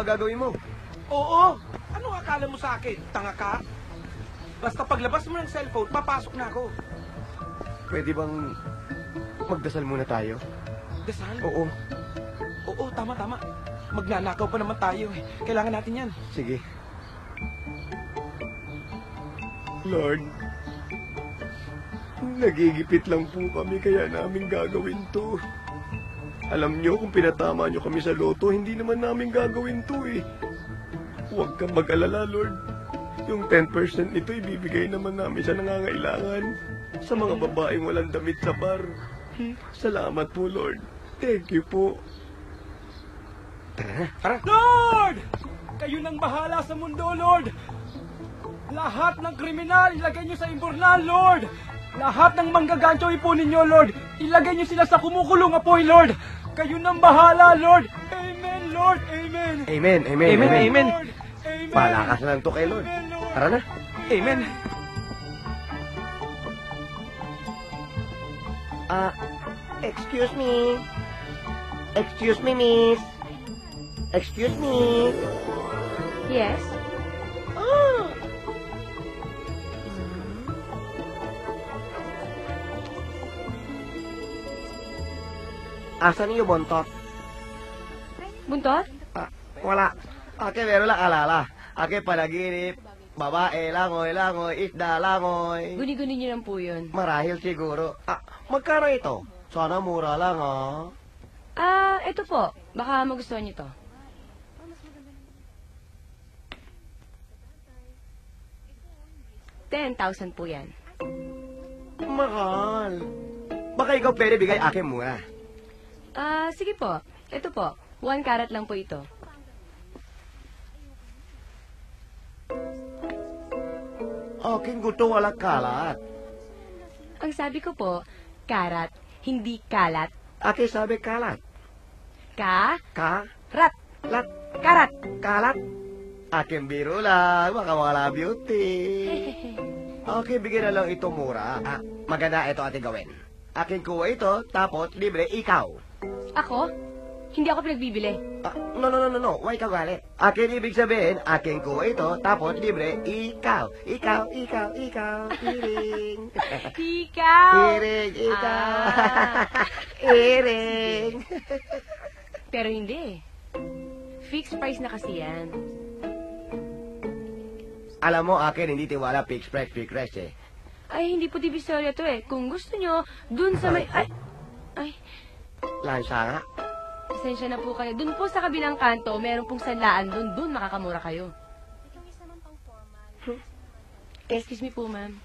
Gagawin mo? Oo! Anong akala mo sa akin? Tanga ka? Basta paglabas mo ng cellphone, papasok na ako. Pwede bang magdasal muna tayo? Dasal? Oo. Oo, tama. Magnanakaw pa naman tayo eh. Kailangan natin yan. Sige. Lord, nagigipit lang po kami kaya namin gagawin to. Alam nyo, kung pinatama nyo kami sa loto, hindi naman namin gagawin to eh. Huwag kang mag-alala, Lord. Yung 10% nito, ibibigay naman namin sa nangangailangan. Sa mga babaeng walang damit sa bar. Salamat po, Lord. Thank you po. Tara. Lord! Kayo nang bahala sa mundo, Lord! Lahat ng kriminal, ilagay nyo sa imburnal, Lord! Lahat ng manggagancho ipunin nyo, Lord! Ilagay nyo sila sa kumukulong apoy, Lord! Kayo nang bahala, Lord! Amen, Lord! Amen! Amen, amen, Amen, amen. amen! Amen! Palakas na lang to kay Lord. Tara na. Amen! Excuse me. Excuse me, miss. Excuse me. Yes? Asan yung bontot? Buntot? Wala. Ake, meron lang alala. Ake, panaginip. Babae, langoy, isda, langoy. Guni-guni niyo lang po yun. Marahil siguro. Magkano ito? Sana mura lang, Ito po. Baka magustuhan niyo to. $10,000 po yan. Mahal. Baka ikaw pwede bigay akin muna. Sige po. Ito po. 1 carat lang po ito. Aking gusto walang kalat. Ang sabi ko po, karat, hindi kalat. Aking sabi kalat. Ka? Rat. Karat. Kalat. Aking biro lang. Baka wala beauty. Okay, bigyan na lang ito mura. Maganda ito ating gawin. Aking kuha ito, tapos libre ikaw. Ako? Hindi ako pinagbibili. No. Why ikaw galit? Akin ibig sabihin, aking kuha ito, tapos libre ikaw. Ikaw. Iring. Ikaw! Iring, ikaw. Iring. Pero hindi. Fixed price na kasi yan. Alam mo, akin hindi tiwala fixed price eh. Ay, hindi po divisoria to eh. Kung gusto nyo, dun sa may... Ay! Lansa nga. Pasensya na po kayo. Doon po sa kabilang kanto, meron pong sanlaan doon. Doon makakamura kayo. Excuse me po, ma'am.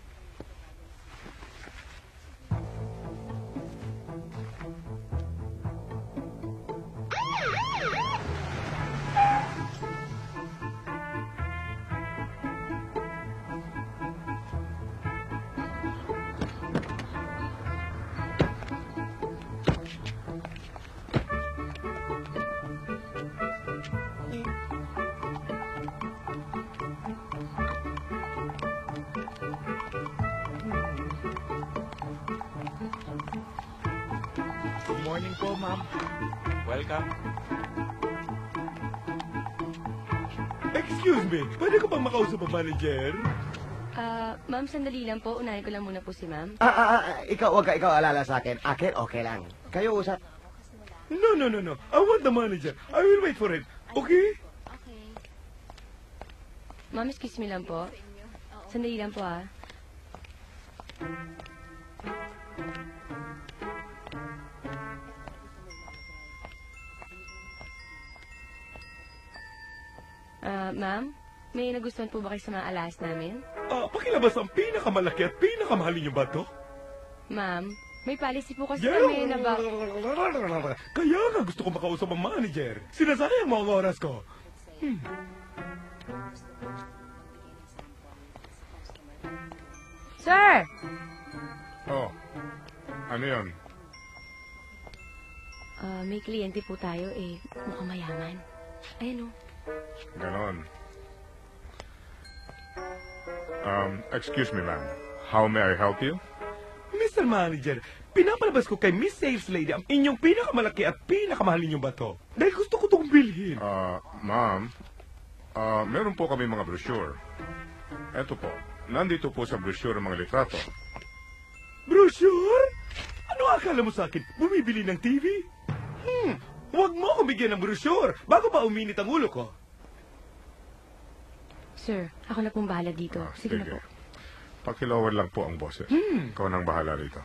Good morning po, ma'am. Welcome. Excuse me, pwede ko bang makausap ang manager? Ma'am, sandali lang po. Unahin ko lang muna po si ma'am. Ikaw, wag ka ikaw alala sa akin. Akin, okay lang. Kayo usap. No. I want the manager. I will wait for him. Okay? Ma'am, excuse me lang po. Sandali lang po, ah. Ma'am, may nagustuhan po ba kayo sa mga alas namin? Pakilabas ang pinakamalaki at pinakamahal niyo ba to? Ma'am, may policy po kasi kami na ba... Kaya nga gusto ko makausap ang manager. Sinasayang mo ang oras ko. Sir! Oh, ano yun? May kliyente po tayo eh. Mukhang mayaman. Ayan o. Ganon. Excuse me, ma'am. How may I help you? Mr. Manager, pinapalabas ko kay Miss Sales Lady ang inyong pinakamalaki at pinakamahal ninyong bato. Dahil gusto ko itong bilhin. Ma'am, meron po kami mga brochure. Eto po, nandito po sa brochure ang mga litrato. Brochure? Ano akala mo sa akin? Bumibili ng TV? Huwag mo akong bigyan ng brochure bago ba uminit ang ulo ko. Sir, ako na pong bahala dito. Sige na po. Pakilawan lang po ang boses. Ikaw nang bahala rito.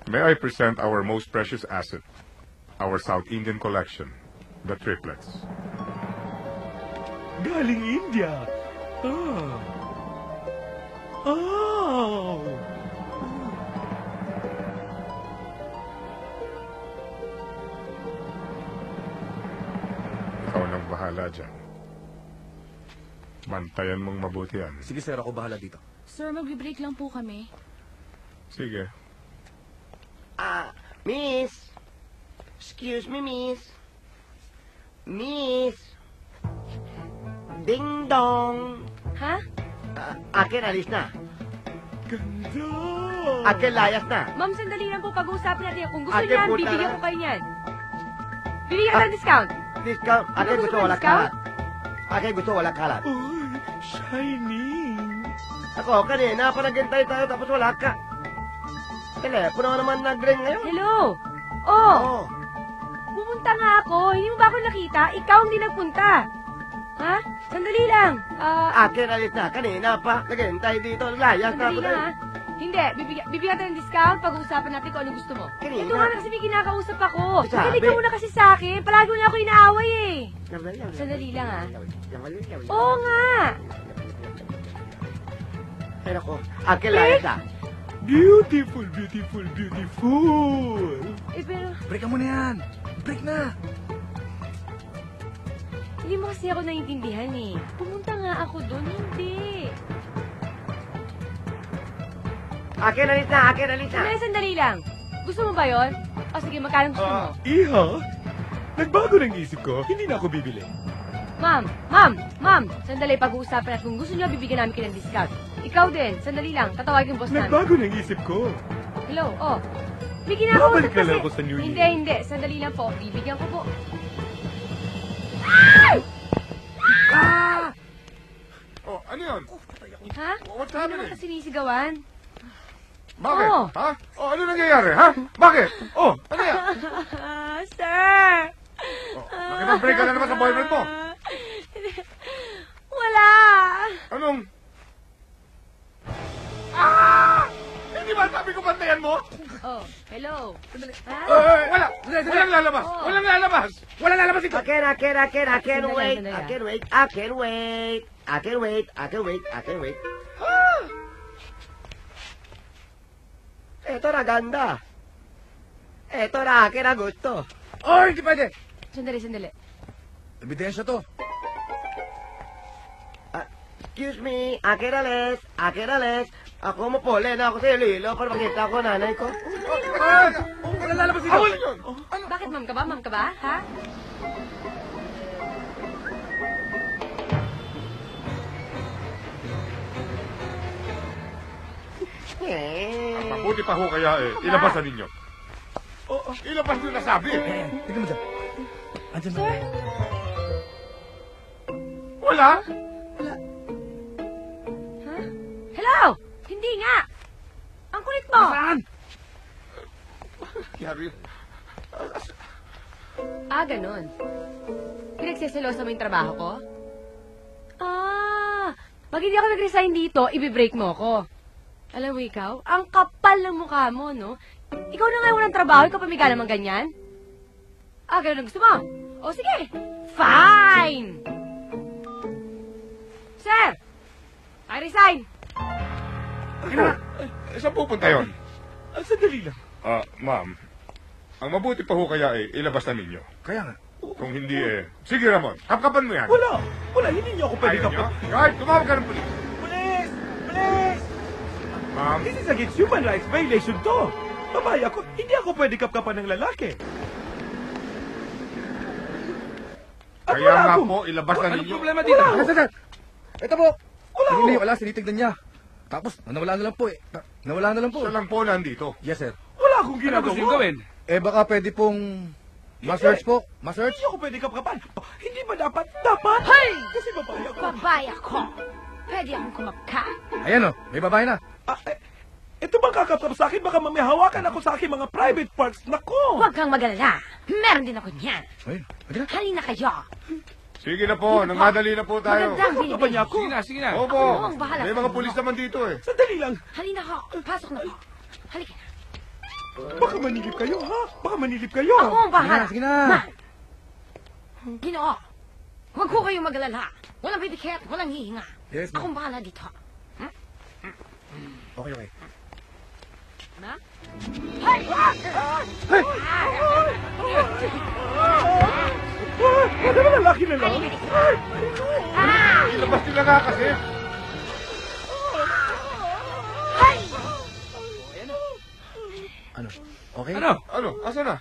May I present our most precious asset, our South Indian collection, the triplets. Galing India. Ikaw nang bahala dyan. Bantayan mong mabuti yan. Sige sir, ako bahala dito. Sir, magbe-break lang po kami. Sige. Miss. Excuse me, miss. Miss. Ding dong. Ha? Akin alis na. Ganda! Akin layas na. Ma'am, sandali lang po. Pag-uusapin natin. Kung gusto Ate, niyan, puta bibigyan na. ko kayo niyan. Bibigyan ka ng discount. Discount. Akin Ano gusto gusto mo, walang discount? kalat. Akin gusto walang kalat. Uy, shining! Ako, kanina pa naghintay tayo tapos wala ka. Telepono naman nag-ring ngayon. Hello? Oh, Oo. pumunta nga ako. Hindi mo ba ako nakita? Ikaw ang di nagpunta. Ha? Sandali lang. Akin alis na. Kanina pa. Naghintay dito. Layas na Sandali ako. lang ha. Hindi, bibigyan tayo ng discount. Pag-uusapan natin kung anong gusto mo. Kanina. Ito nga na kasi may kinakausap ako. Sabi. Magaling ka muna kasi sa akin. Palagi mo na ako inaaway eh. Sandali lang, ha? Oo nga. Pero ako, akin layas na. Beautiful, beautiful, beautiful! Eh, pero Break ka muna yan. Break na. hindi mo kasi ako naiintindihan eh. Pumunta nga ako doon. Hindi. Akin alis na. Akin alis na. Sandali lang. Gusto mo ba yon? O sige, magkano gusto mo? Iha? Nagbago ng isip ko, hindi na ako bibili. Ma'am, sandali pag-uusapan at kung gusto niyo, bibigyan namin kayo ng discount. Ikaw din, sandali lang, tatawagin yung boss namin. Nagbago ng isip ko. Hello, oh. May kinakausap Babalik ka kasi. lang ako sa New Year. Hindi, sandali lang po. Bibigyan ko po. Oh, ano yun? Ha? What's Ano naman happening? kasi sinisigawan? Bakit? Oh. Ha? Oh, ano nangyayari, ha? Bakit? Oh, ano yan? Sir! Oh, nakipag-break ka na naman sa boyfriend mo. Wala! Anong? babantayan mo? Oh, hello. Ha? Wala! Walang lalabas! Oh. Walang lalabas! Walang lalabas ito! I can Sandali, wait. sandali, I can wait. I can wait. I can wait. I can wait. I can wait. Eto na ganda. Eto na akin ang gusto. Oh, hindi pwede. Sandali. Ebidensya to. Excuse me, akin alis. Ako mapole na ako sa ililo para makita ko nanay ko. Walang lalabas ito. Awal yun! Bakit, ma'am ka ba? Ha? Mabuti pa ho kaya ilabas na ninyo. Ilabas nyo na sabi. Tignan mo dyan. Andyan mo. Sir? Wala? Ha? Hello? Hindi nga. Ang kulit mo. Saan? Yari. Ganun. Pinagseselosa mo yung trabaho ko? Pag hindi ako nag-resign dito, ibibreak mo ako. Alam mo ikaw, ang kapal ng mukha mo, no? Ikaw na nga walang trabaho, ikaw pamiga naman ganyan? Ganun ang gusto mo? O sige, fine! Sir! I resign! Saan pupunta yun? Sandali lang. Ma'am, ang mabuti pa ho kaya ilabas na ninyo. Kaya nga. Kung hindi sige Ramon, kapkapan mo yan. Wala, hindi niyo ako pwede Ayaw niyo? kapag... Kahit tumawag ka ng pulis. Police! Police! Ma'am, This is against human rights violation to. Babae ako, hindi ako pwede kapkapan ng lalaki. At kaya wala nga akong- po, ilabas na Anong ninyo. problema dito? Sir. Ito po. Wala Hindi, ako. wala. Sinitignan niya. Tapos, nawala na lang po eh. Nawala na lang po. Siya lang po nandito. Yes, sir. Wala akong ginagawa. Eh, baka pwede pong ma-search po. Ma-search? Hindi ako pwede kapkapan. Hindi ba dapat? Dapat! Hey! Kasi babae ako. Babae ako. Pwede akong kumapka. Ayan o, may babae na. Ito bang kakapkap sa akin? Baka may hawakan ako sa akin mga private parts. Nako! Huwag kang mag-alala. Meron din ako niyan. Ayun, halika na. Halina kayo. Sige na po, nangmadali na po tayo. Magandang Kapkapan niya binibig. ako. Sige na. Opo, Ako ang bahala may sa mga inyo. pulis naman dito eh. Sandali lang. Halina ko. Pasok na po. Halika na. Baka manilip kayo, ha? Baka manilip kayo. Ako ang bahala. Sige na. Ginoo. Huwag ko kayong mag-alala. Walang pidikit, walang hihinga. Yes, ma'am. Akong bahala dito. Okay. Na? Hey! Wala ba lalaki na lang? Ilabas nila nga kasi. Ano? Okay? Ano? Asa na?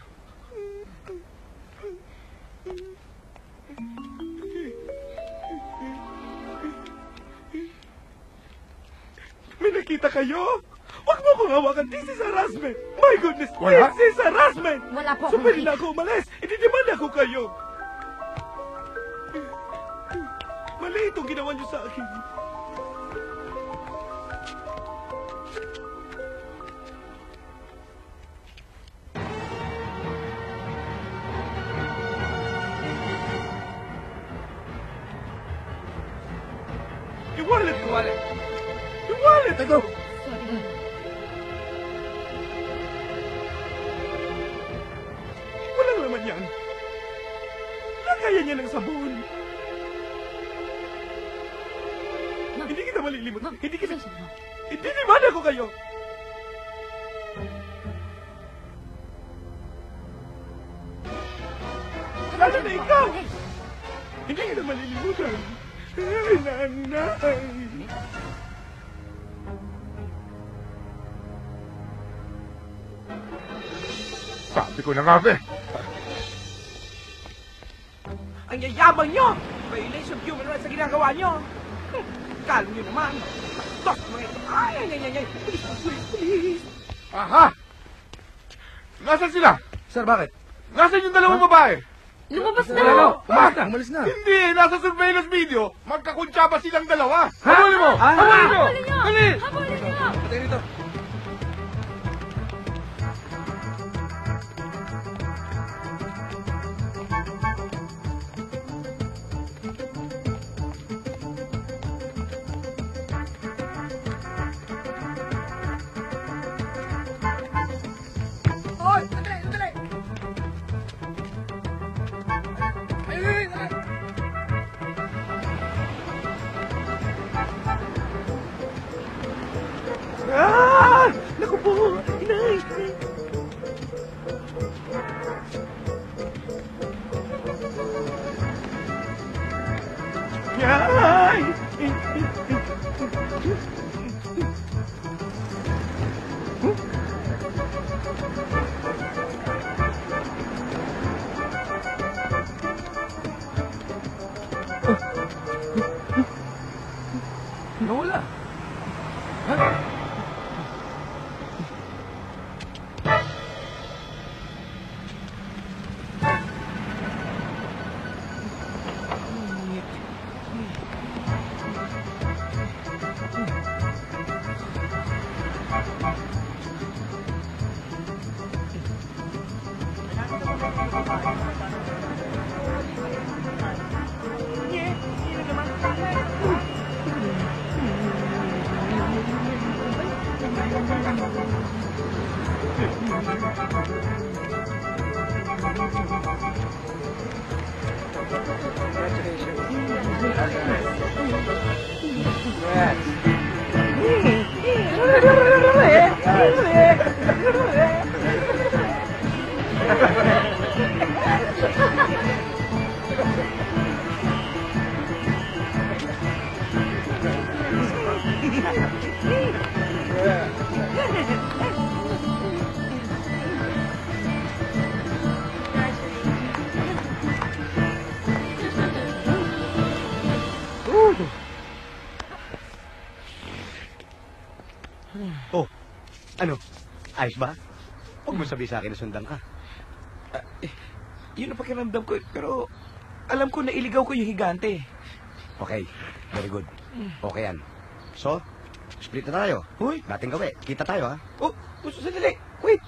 May nakita kayo? Huwag mo akong hawakan. This is harassment. My goodness, Wala. this is harassment. Wala po So akong pwede na nakita. ako umalis. Ididemand ako kayo. Mali itong ginawa niyo sa akin. Yung wallet ko. Yung wallet ko. Sorry. Walang laman yan. Nakaya niya ng sabon. Hindi kita malilimot. Hindi kita... Hindi naman ako kayo. Lalo na ikaw. Hindi kita malilimutan. Ay, nanay. Sabi ko na nga be. Ang yayabang nyo! Violation of human rights sa ginagawa nyo! Kala nyo naman! Tos mga ito! Ay! Please! Aha! Nasaan sila? Sir, bakit? Nasaan yung dalawang babae? Lumabas na! Umalis na. Hindi, nasa surveillance video. Magkakuntsaba silang dalawa. Habulin mo! Habulin mo! Habulin nyo! Dali! Habulin nyo! Patay rito. Oh, ano? Ayos ba? Huwag mo sabihin sa akin na sundan ka. Yun ang pakiramdam ko, pero alam ko na iligaw ko yung higante. Okay, very good. Okay yan. So, split na tayo. Hoy! Dating gawi. Kita tayo, ha? Oh, sandali. Wait,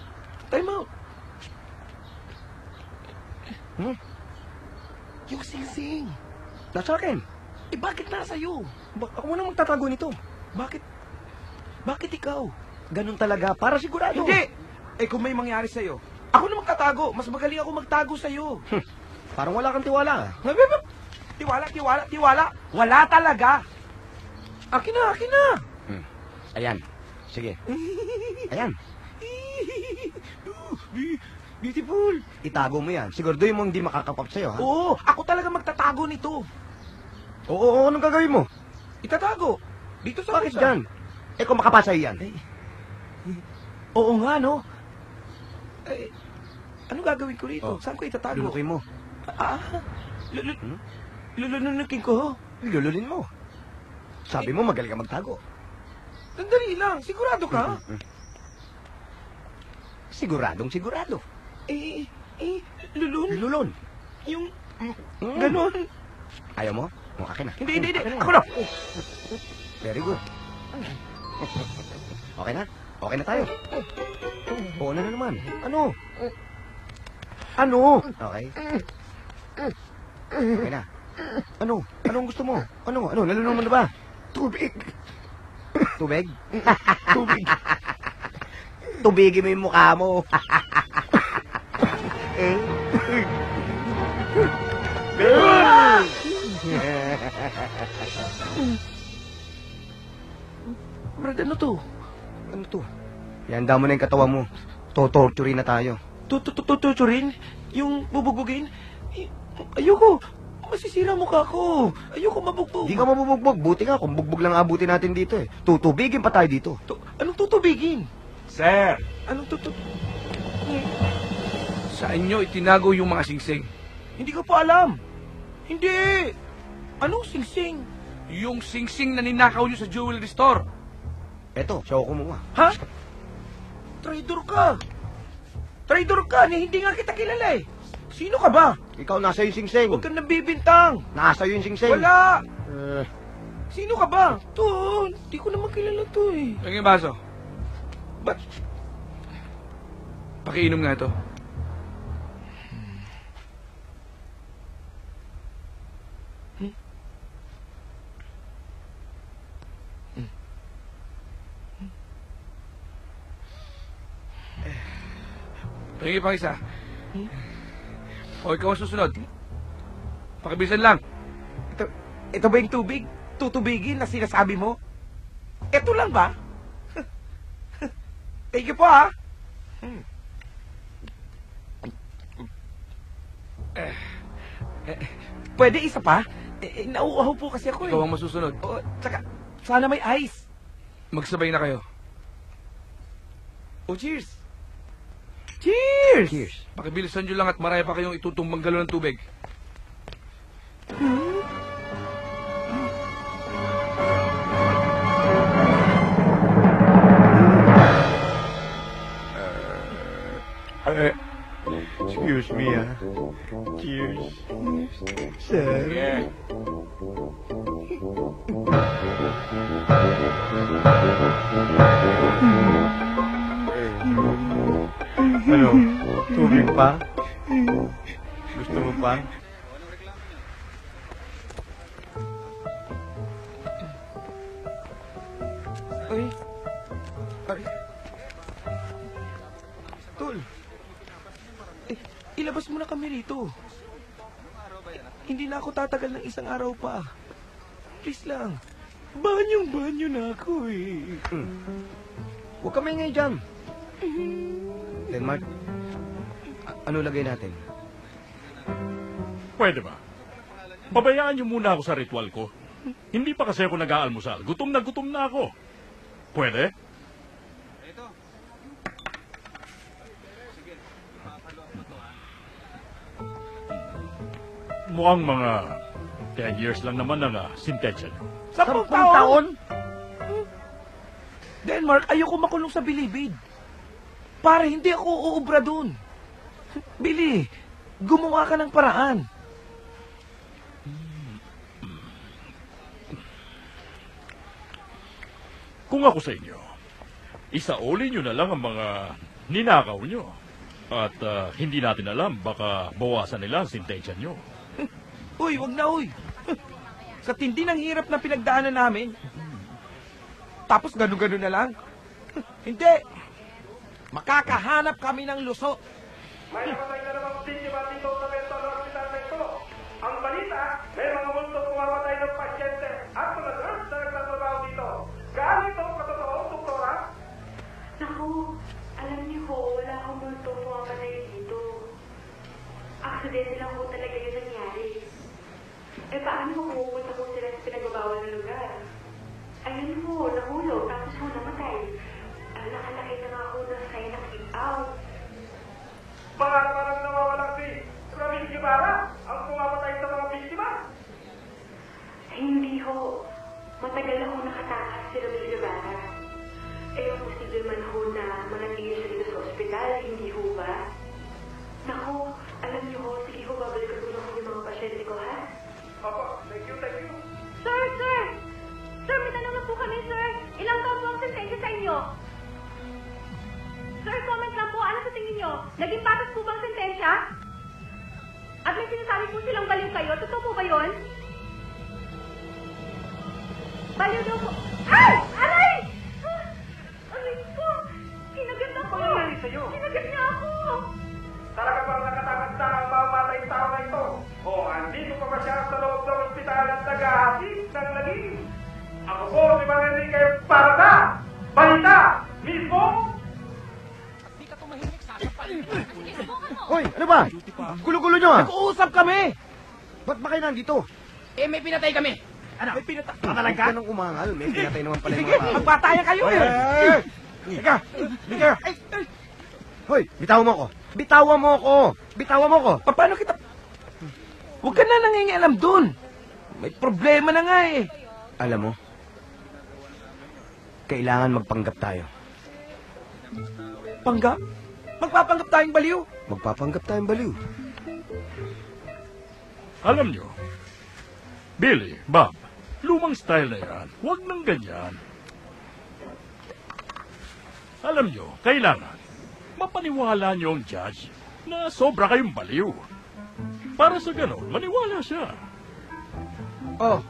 time out. Yung sing-sing. Nasa akin. Eh, bakit nasa iyo? Ako muna magtatago nito. Bakit ikaw? Ganun talaga, para sigurado. Hindi! Eh, kung may mangyari sa'yo, ako na magtatago. Mas magaling ako magtago sa'yo. Parang wala kang tiwala. Tiwala. Wala talaga. Akin na. Ayan. Sige. Ayan. Beautiful. Itago mo yan. Siguraduhin mo hindi makakapap sa'yo, ha? Oo, ako talaga magtatago nito. Oo, anong gagawin mo? Itatago. Dito sa Bakit pusa. dyan? Eh, kung makapasa yan. Oo nga, no? Eh, ano gagawin ko rito? Oh. Saan ko itatago? Lulukin mo. Lulunukin ko? Lululin mo. Sabi mo, magaling ka magtago. Sandali lang, sigurado ka? Siguradong sigurado. Lulun? Lulun. Yung, ganon. Ayaw mo? Mukha akin na. Hindi. Akin Ako na. Very good. Okay na? Okay na tayo. Oo na naman. Ano? Okay. Okay na. Ano? Anong gusto mo? Ano? Nalulunod mo na ba? Tubig. Tubig? Tubig. Tubigin mo yung mukha mo. Brad, ano to? Ano to? Ihanda mo na yung katawan mo. Totorturin na tayo. Tuturin? Yung bubugugin? Ayoko. Masisira mukha ko. Ayoko mabugbog. Hindi ka mabubugbog. Buti nga kung bugbog lang abutin natin dito eh. Tutubigin pa tayo dito. Anong tutubigin? Sir, Anong sa inyo itinago yung mga singsing. Hindi ko pa alam. Hindi. Anong singsing? Yung singsing na ninakaw nyo sa jewelry store. Eto, show ko mo nga. Ha? Traitor ka. Hindi nga kita kilala eh. Sino ka ba? Ikaw, nasa yung singsing. Huwag kang nabibintang. Nasa yung singsing. Wala. Sino ka ba? To, hindi ko naman kilala to eh. Ang baso. Ba't? Pakiinom nga ito. Pahingi pang isa. O ikaw ang susunod. Pakibilisan lang. Ito ba yung tubig? Tutubigin na sinasabi mo? Ito lang ba? Thank you po ha. Pwede isa pa? Nauuhaw po kasi ako Ikaw ang masusunod. Tsaka, sana may ice. Magsabay na kayo. Oh, cheers! Cheers! Cheers. Pakibilisan nyo lang at maraya pa kayong itutumbang galon ng tubig. Excuse me, ah. Cheers. Sir. Yeah. Ano? Tubig pa? Gusto mo pa? Ay. Tol. Paul. Ilabas mo na kami rito. Hindi na ako tatagal ng isang araw pa. Please lang. Banyo na ako eh. Huwag kami ngay dyan. Denmark, ano lagay natin? Pwede ba? Pabayaan niyo muna ako sa ritual ko. Hindi pa kasi ako nag-aalmusal. Gutom na ako. Pwede? Mukhang mga 10 years lang naman ang sintensya niyo. 10 taon? Denmark, ayoko makulong sa bilibid. Para hindi ako uubra dun. Billy, gumawa ka ng paraan. Kung ako sa inyo, isauli nyo na lang ang mga ninakaw nyo. At hindi natin alam, baka bawasan nila ang sintensya nyo. Uy, wag na uy. Sa tindi ng hirap na pinagdaanan namin. Tapos gano-gano na lang. Hindi. Makakahanap kami ng luso. May namatay na namang biktima dito sa mental hospital na ito. Ang balita, may mga multo pumamatay ng pasyente at mga nurse na nagtatrabaho dito. Gaano ito katotoo, doktora? Naku, alam niyo ho, wala akong multo pumamatay dito. Aksidente lang ho talaga yung nangyari. Eh paano ho pumunta ho sila sa pinagbabawal na lugar? Ayun ho, nahulog, tapos ho namatay. Ang nakalaki na nga ho na sign ng out. Baka parang nawawalang si Ramil Guevara ang pumamatay sa mga biktima. Hindi ho. Matagal na ho nakatakas si Ramil Guevara. Eh, posible man ho na manatili siya dito sa ospital, hindi ho ba? Naku, alam niyo ho, sige ho, babalikan ko na ho yung mga pasyente ko, ha? Opo, thank you, thank you. Sir! Sir, may tanong na po kami, sir. Ilang taon po ang sentensya sa inyo? Sir, comment lang po. Ano sa tingin nyo? Naging patas po bang sentensya? At may sinasabi po silang baliw kayo. Totoo po ba yun? Baliw daw po. Ay! Aray! Aray po! Kinagat ako! Ano nangyari sa'yo? Kinagat niya ako! Talaga bang nakatakot na ang mamamatay tao na ito? O andito pa ba siya sa loob ng ospital at nag-aasik ng laging? Ako po si Mang Enrique Parada! Balita! Mismo! Hoy, ano ba? Gulo-gulo nyo ah. Nag-uusap kami! Ba't ba kayo nandito? Eh, may pinatay kami. Ano? May pinatay. Huwag ka nang umangal. May pinatay naman pala yung mga tao. Magpatayan kayo eh! Teka! Hoy, bitawan mo ko. Bitawan mo ko. Bitawan mo ko. Paano kita... Huwag ka na nangingialam dun. May problema na nga eh. Alam mo, kailangan magpanggap tayo. Panggap? Magpapanggap tayong baliw. Magpapanggap tayong baliw. Alam nyo, Billy, Bob, lumang style na yan. Huwag nang ganyan. Alam nyo, kailangan mapaniwala nyo ang judge na sobra kayong baliw. Para sa ganon, maniwala siya. Oh,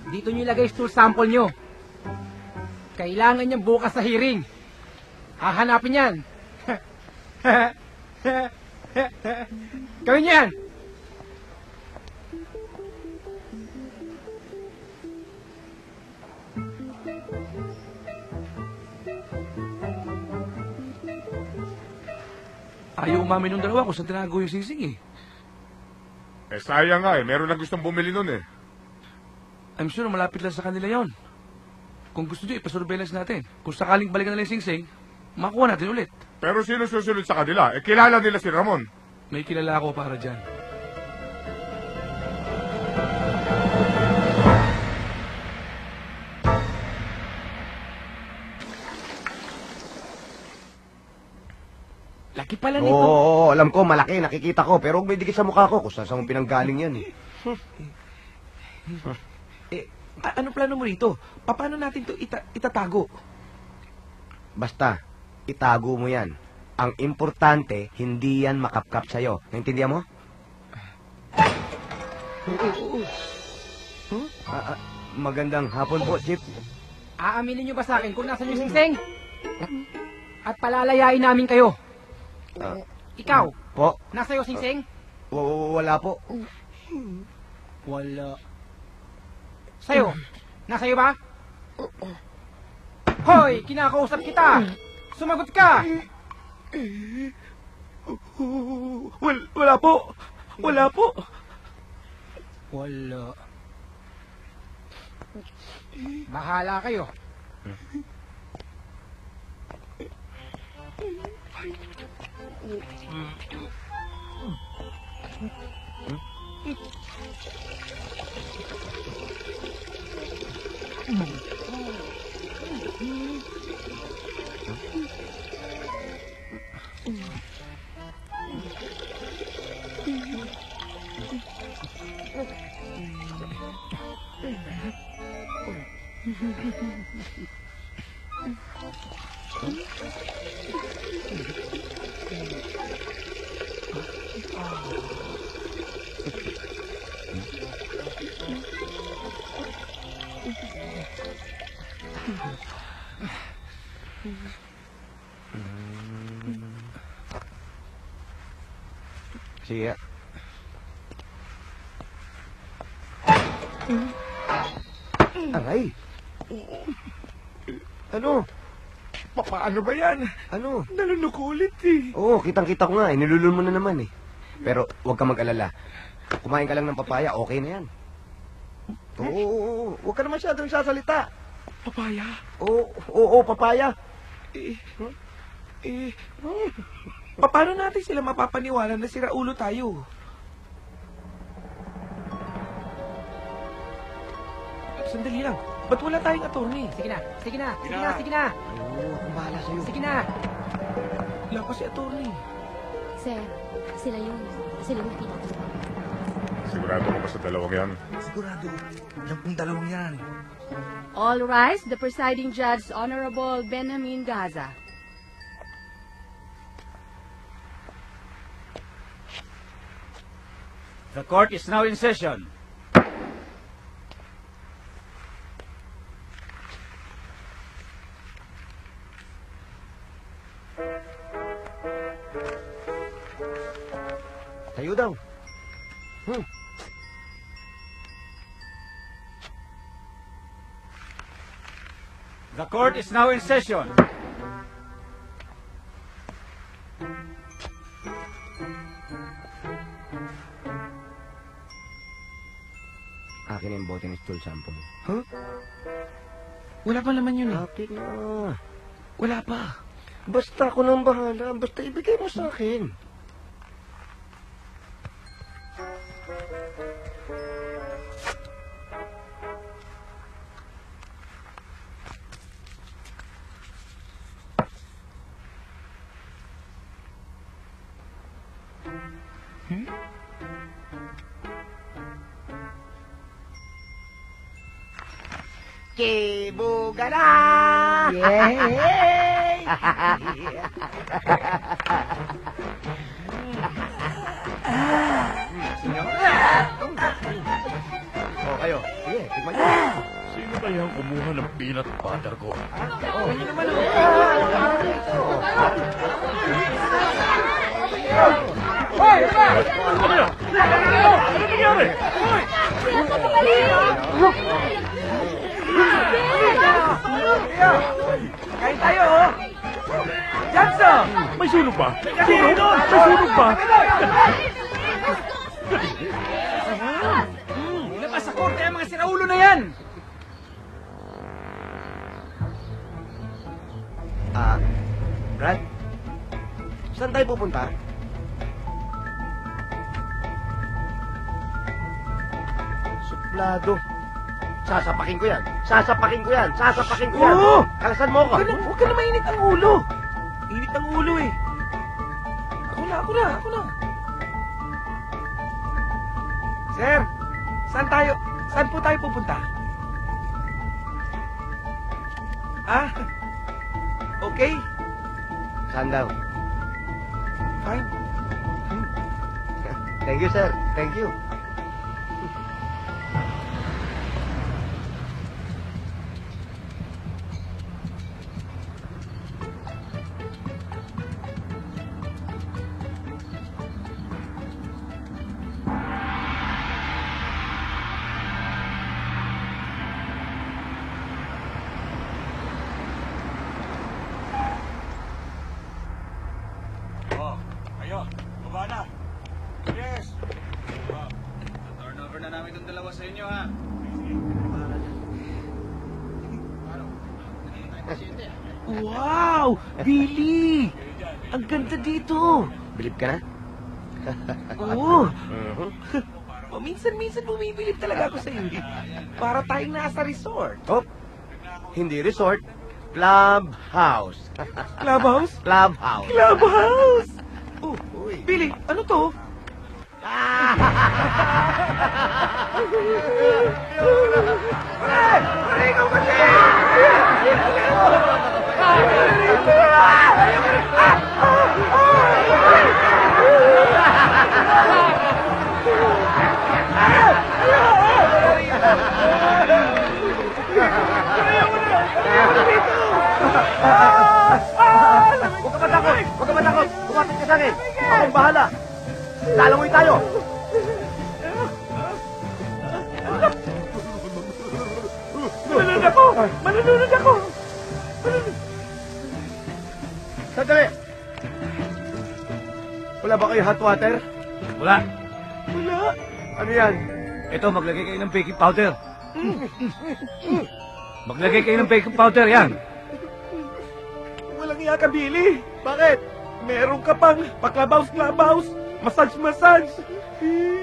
dito nyo ilagay stool sample nyo. Kailangan niyang bukas sa hearing. Hahanapin yan. Gawin yan. Ayaw umamin ng dalawa kung saan tinago yung sisig eh. Eh, sayang nga eh. Meron na gustong bumili nun eh. I'm sure malapit lang sa kanila yon. Kung gusto nyo, ipasurveillance natin. Kung sakaling balikan nila yung singsing, makuha natin ulit. Pero sino susunod sa kanila? Eh, kilala nila si Ramon. May kilala ako para dyan. Laki pala nito. Oo, alam ko, malaki, nakikita ko. Pero huwag may dikit sa mukha ko kung saan pinanggaling yan eh. Ano plano mo rito? Paano natin to itatago? Basta, itago mo yan. Ang importante, hindi yan makapkap sa'yo. Naintindihan mo? Magandang hapon po, Chip. Aaminin nyo ba sa akin kung nasan yung singsing? At palalayain namin kayo. Ikaw, Po? nasa'yo, Singsing? Wala po. Wala. Sa'yo, nasa'yo ba? Hoy, kinakausap kita! Sumagot ka! Wala po. Wala po. Wala. Bahala kayo. Sige. Aray. Ano? Paano ba yan? Ano? Nalunok ko ulit eh. Oo, kitang-kita ko nga eh. Nilulun mo na naman eh. Pero huwag ka mag-alala. Kumain ka lang ng papaya, okay na yan. Oo. Huwag ka na masyadong sasalita. Papaya? Oo, papaya. Paano natin sila mapapaniwala na sira ulo tayo? Sandali lang. Ba't wala tayong attorney? Sige na. Oo, akong bahala sa'yo. Sige na. Wala pa si attorney. Sir, sila yung nakita. Sigurado ko ba sa dalawang yan? Sigurado. Yan pong dalawang yan. All rise, the presiding judge, Honorable Benjamin Gaza. The court is now in session. Tayo daw. The court is now in session. Akin yung bote ng stool sample. Wala pa naman yun eh. Akin na. Wala pa. Basta ako nang bahala. Basta ibigay mo sa akin. Kibugana! Yay! Oh, kayo. Sige, tigman niyo. Sino kaya ang kumuha ng peanut butter ko? Hoy! Ano kaya? Ano nangyari? Kain tayo, oh! Johnson! May sunog ba? Sunog? May sunog ba? Labas sa korte ang mga siraulo na yan! Brad? Saan tayo pupunta? Suplado. Sasapakin ko yan. Oo! Kalasan mo ako. Huwag ka na mainit ang ulo. Init ang ulo eh. Ako na. Sir, saan po tayo pupunta? Okay? Saan daw? Fine. Thank you, sir. Thank you. Wow! Billy! Ang ganda dito! Bilib ka na? Oo! Minsan-minsan bumibilib talaga ako sa iyo. Para tayong nasa resort. Oh, hindi resort. Clubhouse. Clubhouse? Clubhouse. Clubhouse! Oh, Billy, ano to? Huwag ka matakot! Huwag ka matakot! Lumapit ka sa akin! Akong bahala! Lalangoy tayo! Manunod ako! Manunod ako! Sandali! Wala ba kayo hot water? Wala. Wala. Ano yan? Ito, maglagay kayo ng baking powder. Maglagay kayo ng baking powder, yan. Walang iya ka, Billy. Bakit? Meron ka pang paklabaws-klabaws, massage-massage.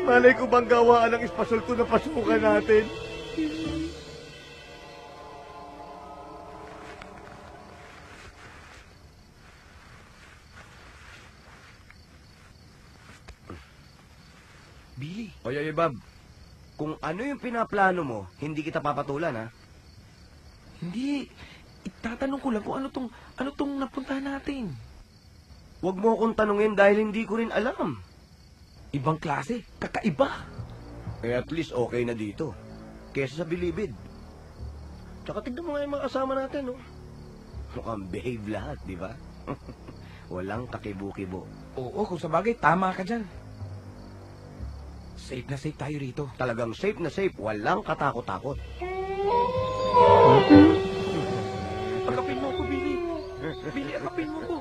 Malay ko bang gawaan ng espasol to na pasukan natin? Billy. Oy, Bob. Kung ano yung pinaplano mo, hindi kita papatulan, ha? Hindi. Itatanong ko lang kung ano tong napuntahan natin. Huwag mo akong tanungin dahil hindi ko rin alam. Ibang klase. Kakaiba. Eh, at least okay na dito. Kesa sa Bilibid. Tsaka tignan mo nga yung mga kasama natin, no? Mukhang behave lahat, di ba? Walang kakibo-kibo. Oo, kung sabagay, tama ka dyan. Safe na safe tayo rito. Talagang safe na safe. Walang katakot-takot. Akapin mo ko, Billy. Billy, akapin mo ko.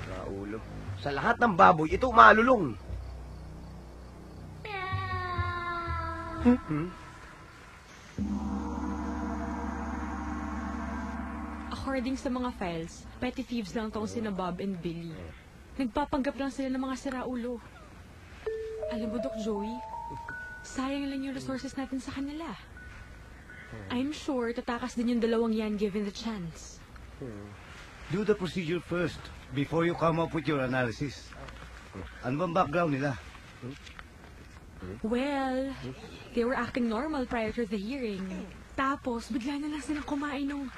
Raulo. Sa lahat ng baboy, ito malulong. According sa mga files, petty thieves lang tong sina Bob and Billy. Nagpapanggap lang sila ng mga siraulo. Alam mo, Doc Joey, sayang lang yung resources natin sa kanila. I'm sure tatakas din yung dalawang yan given the chance. Do the procedure first before you come up with your analysis. Ano bang background nila? Well, they were acting normal prior to the hearing. Tapos, bigla na lang silang kumain ng,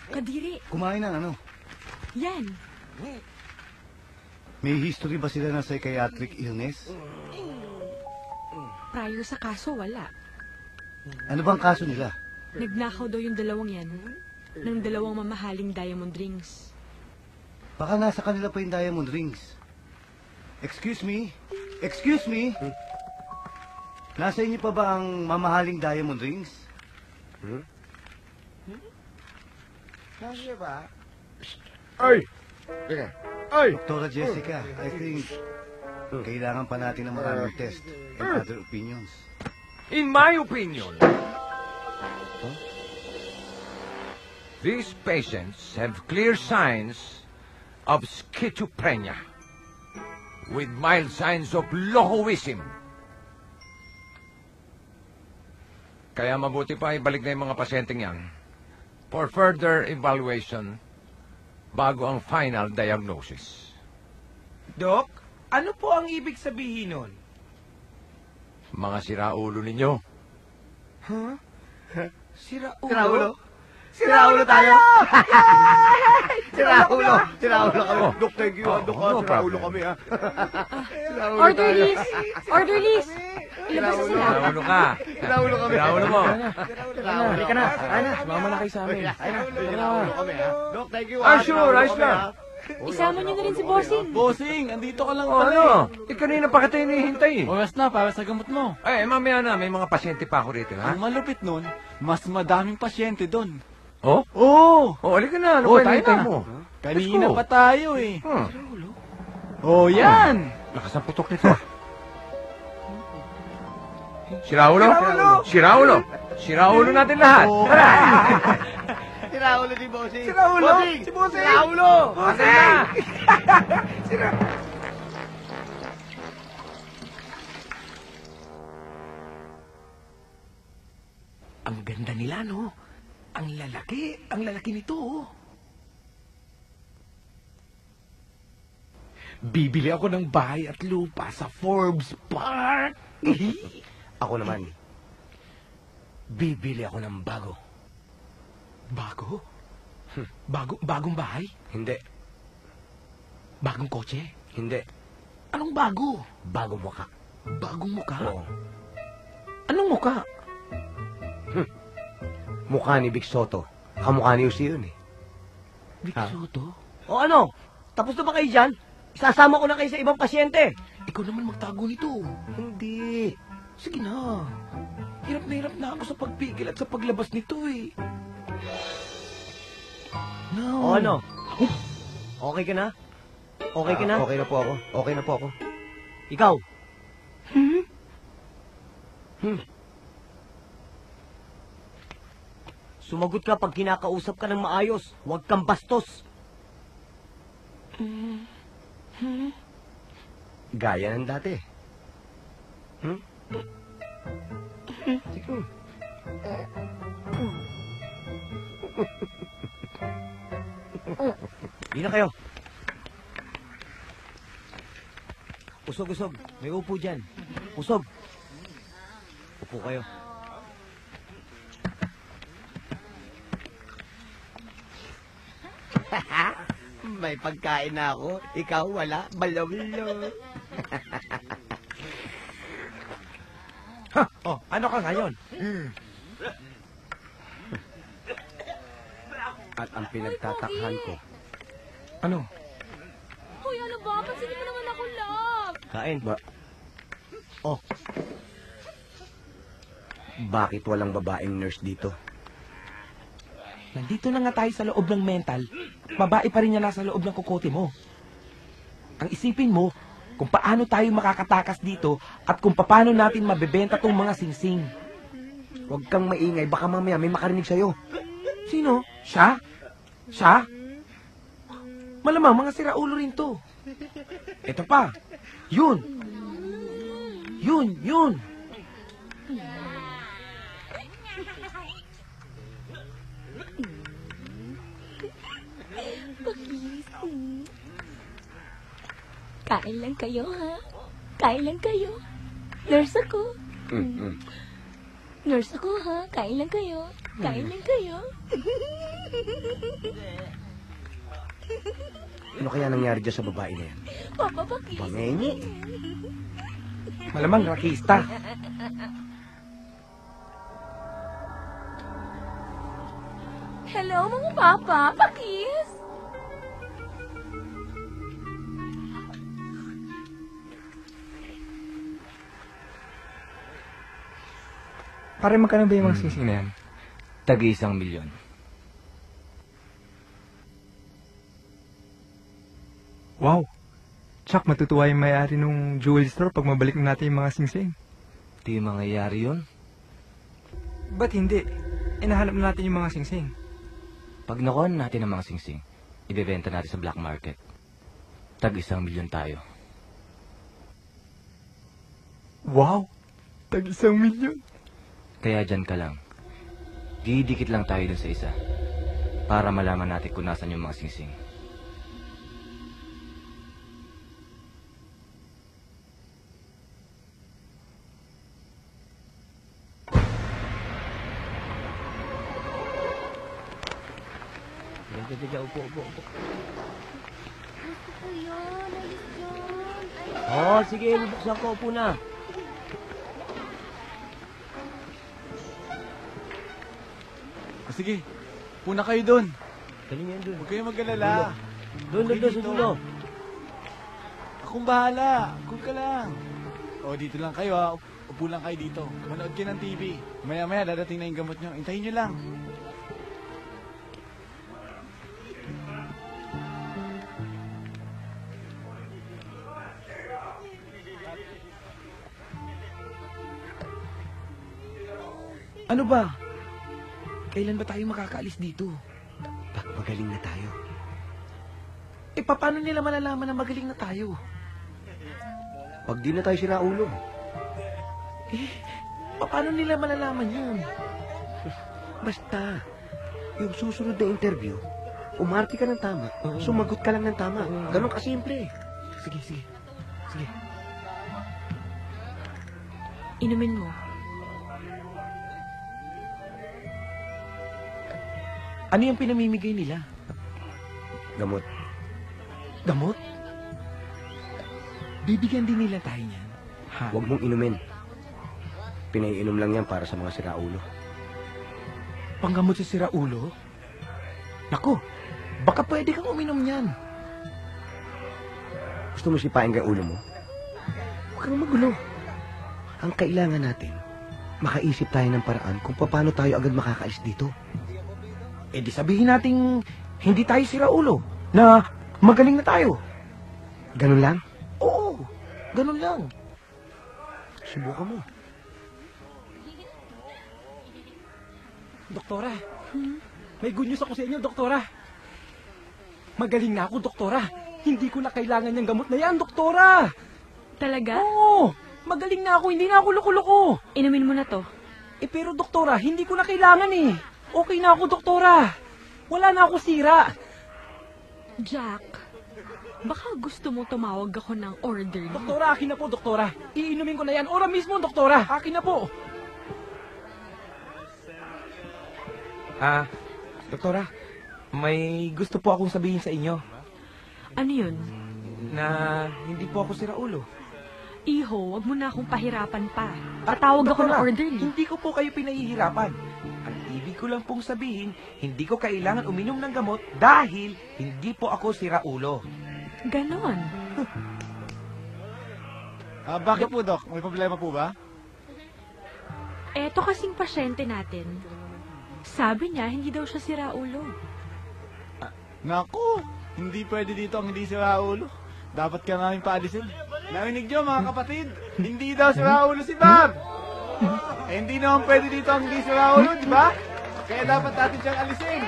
kadiri. Kumain ng ano? Yan. May history ba sila ng psychiatric illness? Prior sa kaso, wala. Ano bang kaso nila? Nagnakaw daw yung dalawang yan ng dalawang mamahaling diamond rings. Baka nasa kanila pa yung diamond rings. Excuse me? Excuse me? Nasa inyo pa ba ang mamahaling diamond rings? Nasa ba? Ay! Ay! Dr. Jessica, I think kailangan pa natin ng maraming test and other opinions. In my opinion, these patients have clear signs of schizophrenia with mild signs of locoism. Kaya mabuti pa ibalik na yung mga pasyenteng yan for further evaluation bago ang final diagnosis. Doc, ano po ang ibig sabihin nun? Mga siraulo ninyo. Huh? Siraulo? Siraulo? Siraulo tayo! Siraulo! Siraulo kami. Dok, thank you. Dok, siraulo kami, ha? Orderlies! Orderlies! Ilabas na sila. Siraulo ka. Siraulo kami. Siraulo mo. Siraulo ka na. Sumama na kayo sa amin. Siraulo kami, ha? Dok, thank you. Sure, ayos na. Isama niyo na rin si Bossing. Bossing, andito ka lang Oh, pala ano? Kanina pa kita hinihintay. Oras na para sa gamot mo. Mamaya na. May mga pasyente pa ako rito, ha? Ang malupit nun, mas madaming pasyente doon. Oh? Oo! Halika na. Ano Oh, pa tayo hinihintay na. mo? Kanina Let's go. pa tayo eh. Oh, yan! Lakas ang putok nito. Siraulo natin lahat. Tara! Siraulo si Bossing. Siraulo! Si Bossing! Siraulo! Bossing! Ang ganda nila, no? Ang lalaki nito, oh. Bibili ako ng bahay at lupa sa Forbes Park. Ako naman, bibili ako ng bago. Bago? Bagong bahay? Hindi, Bagong kotse? hindi. Anong bago? Bagong mukha. Bagong mukha? Oo. Anong mukha? Mukha ni Vic Soto. Kamukha ni Jose yun eh. Vic Soto? O ano? Tapos na ba kayo dyan? Isasama ko na kayo sa ibang pasyente. Ikaw naman magtago nito. Hindi. Sige na. Hirap na ako sa pagpigil at sa paglabas nito eh. No. O ano? Okay ka na? Okay ka na? Okay na po ako. Okay na po ako. Ikaw? Sumagot ka pag kinakausap ka ng maayos. Huwag kang bastos. Gaya ng dati. Hindi na kayo. Usog. May upo dyan. Usog. Upo kayo. May pagkain na ako. Ikaw wala. Balawilo. Ano ka ngayon? At ang pinagtatakhan ko. Ano? Hoy, ano ba? Pansinin mo naman ako, love. Kain. Bakit walang babaeng nurse dito? Nandito na nga tayo sa loob ng mental. Babae pa rin niya nasa loob ng kukote mo. Ang isipin mo, kung paano tayo makakatakas dito at kung paano natin mabebenta tong mga singsing. Huwag kang maingay. Baka mamaya may makarinig sa'yo. Sino? Siya? Siya? Malamang mga siraulo rin to. Ito pa. Yun. Kain lang kayo, ha? Kain lang kayo. Nurse ako. Nurse ako, ha? Kain lang kayo. Kain lang kayo. Ano kaya nangyari dyan sa babae na yan? Papa, bakit? Bangengi. Malamang rakista. Hello, mga papa. Pakis. Pare, magkano ba yung mga sising na yan? Tagi 1 milyon. Wow! Chuck, matutuwa yung may-ari nung jewelry store pag mabalik na natin yung mga singsing. Di mangyayari yun. Ba't hindi? Inahanap na natin yung mga singsing. Pag nakuha natin ang mga singsing, ibebenta natin sa black market. Tag 1 milyon tayo. Wow! Tag 1 milyon! Kaya dyan ka lang. Didikit lang tayo dun sa isa. Para malaman natin kung nasan yung mga singsing. Upo. Gusto ko yun. Alis dyan. Oh, sige. Bubuksan ko. Upo na. Sige, puna kayo doon. Galing yan doon. Huwag kayong mag-alala. Doon, sa dulo. Akong bahala. Cool ka lang. O, dito lang kayo ha. Upo lang kayo dito. Manood kayo ng TV. Maya-maya dadating na yung gamot nyo. Intayin nyo lang. Ano ba? Kailan ba tayo makakaalis dito? Pag magaling na tayo. Eh, paano nila malalaman na magaling na tayo? Pag di na tayo sinaulo. Eh, paano nila malalaman yun? Basta, yung susunod na interview, umarte ka ng tama, sumagot ka lang ng tama. Ganon kasimple. Sige. Inumin mo. Ano yung pinamimigay nila? Gamot. Gamot? Bibigyan din nila tayo niyan. Ha? Huwag mong inumin. Pinaiinom lang yan para sa mga siraulo. Panggamot sa siraulo? Nako, baka pwede kang uminom niyan. Gusto mo sipain ka ulo mo? Huwag kang magulo. Ang kailangan natin, makaisip tayo ng paraan kung paano tayo agad makakaalis dito. Eh di sabihin nating hindi tayo siraulo, na magaling na tayo. Ganun lang? Oo, ganun lang. Subukan mo. Doktora, may good news ako sa inyo, doktora. Magaling na ako, doktora. Hindi ko na kailangan yung gamot na yan, doktora. Talaga? Oo, magaling na ako, hindi na ako loko-loko. Inumin mo na to. Eh pero doktora, hindi ko na kailangan eh. Okay na ako, doktora. Wala na ako sira. Jack, baka gusto mo tumawag ako ng order niyo. Doktora, akin na po, doktora. Iinumin ko na yan. Ora mismo, doktora. Akin na po. Doktora, may gusto po akong sabihin sa inyo. Ano yun? Na hindi po ako siraulo. Iho, wag mo na akong pahirapan pa. Tatawag ako ng order niyo. Hindi ko po kayo pinahihirapan. Ang ibig ko lang pong sabihin, hindi ko kailangan uminom ng gamot dahil hindi po ako siraulo. Ganon. Bakit po, Doc? May problema po ba? Eto kasing pasyente natin. Sabi niya, hindi daw siya siraulo. Naku, hindi pwede dito ang hindi siraulo. Dapat ka namin paalisin. Narinig nyo, mga kapatid? Hindi daw siraulo si Bob! Eh, hindi naman pwede dito ang hindi siraulo, di ba? Kaya dapat natin siyang alisin.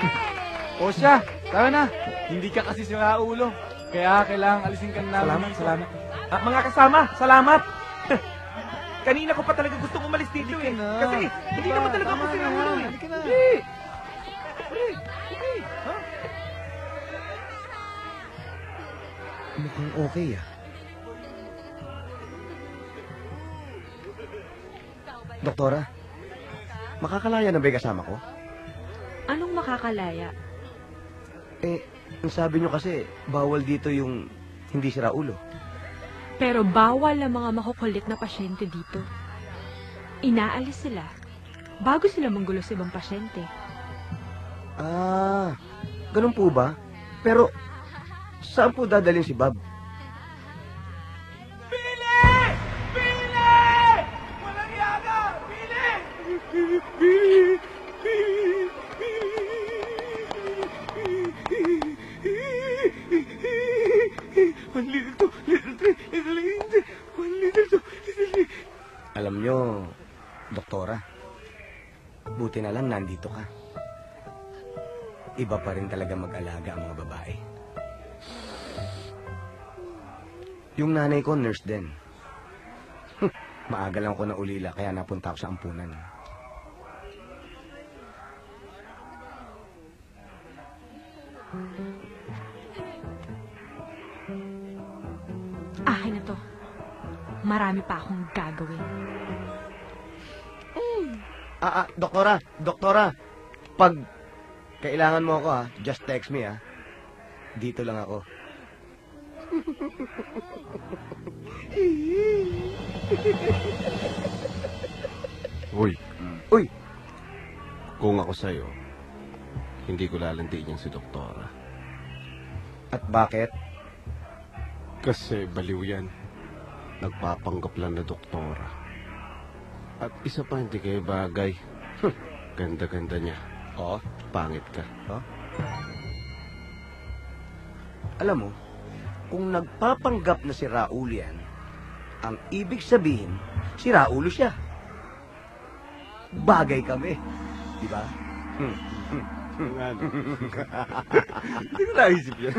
O siya, tara na. Hindi ka kasi siraulo. Kaya kailangan alisin ka namin. Salamat. Mga kasama, salamat. Kanina ko pa talaga gustong umalis dito eh. Kasi hindi naman talaga ako siraulo eh. Halika na. Mukhang okay ah. Doktora, makakalaya na ba yung kasama ko? Anong makakalaya? Eh, ang sabi nyo kasi, bawal dito yung hindi siraulo. Pero bawal ang mga makukulit na pasyente dito. Inaalis sila bago sila manggulo sa ibang pasyente. Ah, ganun po ba? Pero, saan po dadalhin si Bob? Alam nyo, doktora, buti na lang nandito ka. Iba pa rin talaga mag-alaga ang mga babae. Yung nanay ko, nurse din. Maaga lang ako na ulila, kaya napunta ako sa ampunan. Akin na to. Marami pa akong gagawin. Doktora, pag kailangan mo ako just text me Dito lang ako. Uy! Kung ako sa'yo, hindi ko lalantiin yan si Doktora. At bakit? Kasi baliw yan. Nagpapanggap lang na doktora. At isa pa hindi kayo bagay. Ganda-ganda niya. Oh? Pangit ka. Oh? Alam mo, kung nagpapanggap na si Raul yan, ang ibig sabihin, si Raulo siya. Bagay kami. Di ba? Hindi ko naisip yan.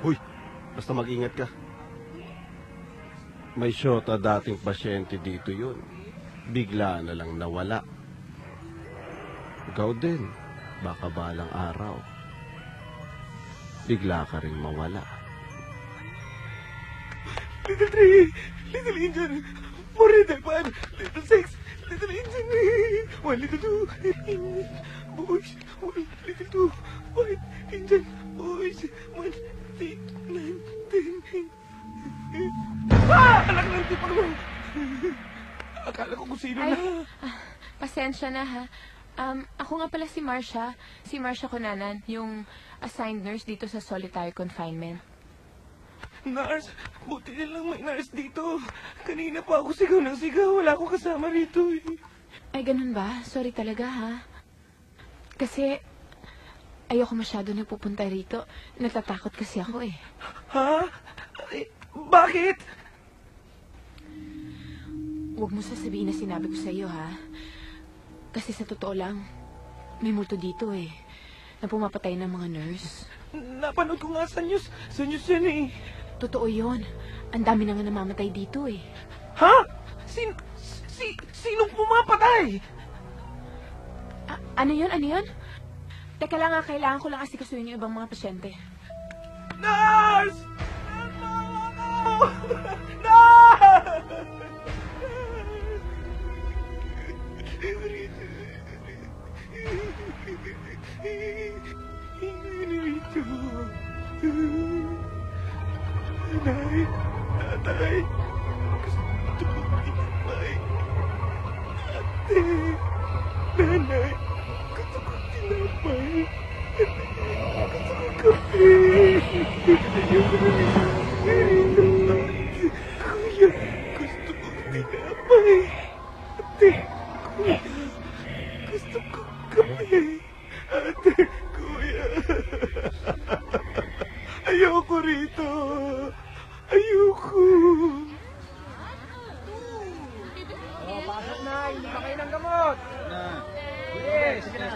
Huy, basta mag-ingat ka. May syota dating pasyente dito yun. Bigla na lang nawala. Ikaw din, baka balang araw. Bigla ka rin mawala. Little 3, Little Indian, 4 Little 5, Little 6, Little Indian, 1 Little 2, boys, 1 Little 2, White Indian, boys, 1, 8, 9, 10. Anak ng tipang mo! Akala ko kung sino na. Pasensya na ha. Ako nga pala si Marcia Cunanan, yung assigned nurse dito sa solitary confinement. Nurse, buti na lang may nurse dito. Kanina pa ako sigaw ng sigaw, wala akong kasama rito eh. Ay, ganun ba? Sorry talaga ha. Kasi ayoko masyado na pupunta rito. Natatakot kasi ako eh. Ha? Bakit? Huwag mo sasabihin na sinabi ko sa iyo ha. Kasi sa totoo lang, may multo dito eh. Na pumapatay ng mga nurse. Napanood ko nga sa news. Sa news yan eh. Totoo yun. Ang dami na nga namamatay dito eh. Ha? Sinong pumapatay? Ano yun? Ano yun? Teka lang nga, kailangan ko lang asikasuhin yung ibang mga pasyente. Nurse! Nurse! Rito. Nanay, tatay, gusto ko tinapay. Ate, nanay, gusto ko tinapay. Gusto ko kape. Ayoko na Kuya, gusto ko tinapay. Ate, kuya, gusto ko kape. Ate, kuya. Ayoko rito. Ayoko. Pasok na. Hindi pa kayo ng gamot. Yes. Sige na.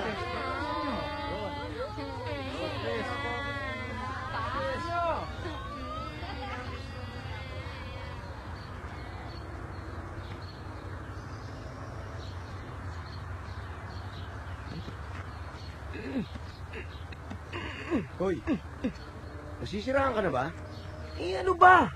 Hoy, nasisiraan ka na ba? Eh ano ba?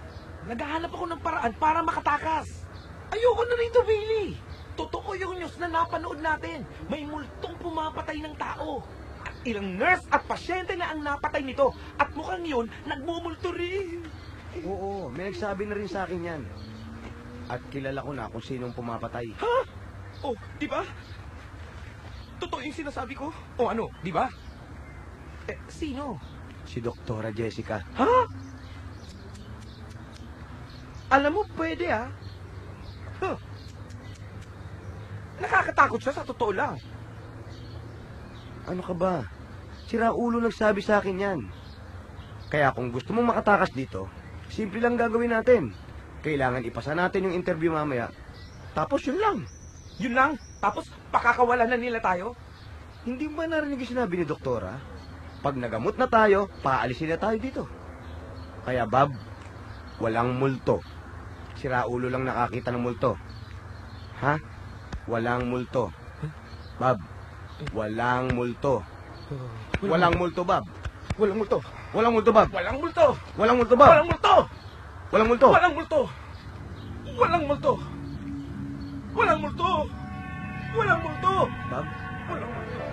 Naghahanap ako ng paraan para makatakas. Ayoko na rito, Bailey. Totoo yung news na napanood natin. May multong pumapatay ng tao. At ilang nurse at pasyente na ang napatay nito. At mukhang yun, nagmumulto rin. Oo, may nagsabi na rin sa akin yan. At kilala ko na kung sinong pumapatay. Ha? Oh, di ba? Totoo yung sinasabi ko? O ano, di ba? Sino? Si Doktora Jessica. Ha? Alam mo, pwede ah. Huh. Nakakatakot siya sa totoo lang. Ano ka ba? Si Raulo nagsabi sa akin yan. Kaya kung gusto mong makatakas dito, simple lang gagawin natin. Kailangan ipasa natin yung interview mamaya. Tapos yun lang. Yun lang? Tapos pakakawalan na nila tayo? Hindi ba narinig yung sinabi ni Doktora? Pag nagamot na tayo, paalisin na tayo dito. Kaya Bob, walang multo. Si Raulo lang nakakita ng multo. Ha? Walang multo. Bob, walang multo. Walang multo, Bob. Walang multo. Walang multo, Bob. Walang multo. Walang multo, Bob. Walang multo. Walang multo. Walang multo. Walang multo. Walang multo. Walang multo. Bob? Walang multo.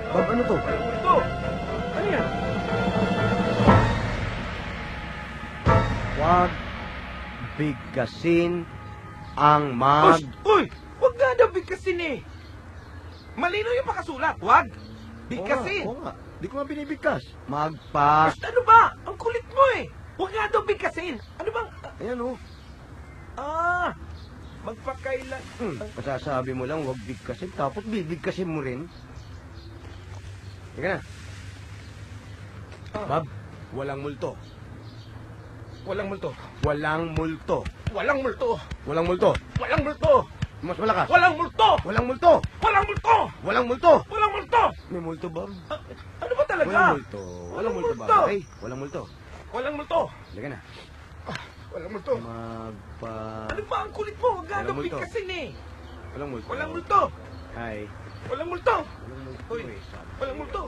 Bob, ano to? Walang multo. Ano yan? Huwag bigkasin ang mag... Uy! Huwag nga daw bigkasin eh. Malino yung makasulat. Wag. Bigkasin. Oo nga. Di ko nga binibigkas. Magpa... Basta ano ba? Ang kulit mo eh. Huwag nga daw bigkasin. Ano bang... Ayan o. Magpakailan. Masasabi mo lang, huwag bigkasin. Tapos bibigkasin mo rin. Teka na. Bob, walang multo. Walang multo. Walang multo. Walang multo. Walang multo. Walang multo. Mas malakas. Walang multo. Walang multo. Walang multo. Walang multo. Walang multo. May multo, Bob. Ano ba talaga? Walang multo. Walang multo, Bob. Okay? Walang multo. Walang multo. Halika na. Walang multo. Magpa... Ano ba ang kulit mo? Huwag nga daw Walang multo. bigkasin eh. Walang multo. Walang multo. Hi. Walang multo. Walang multo. Uy. Walang multo.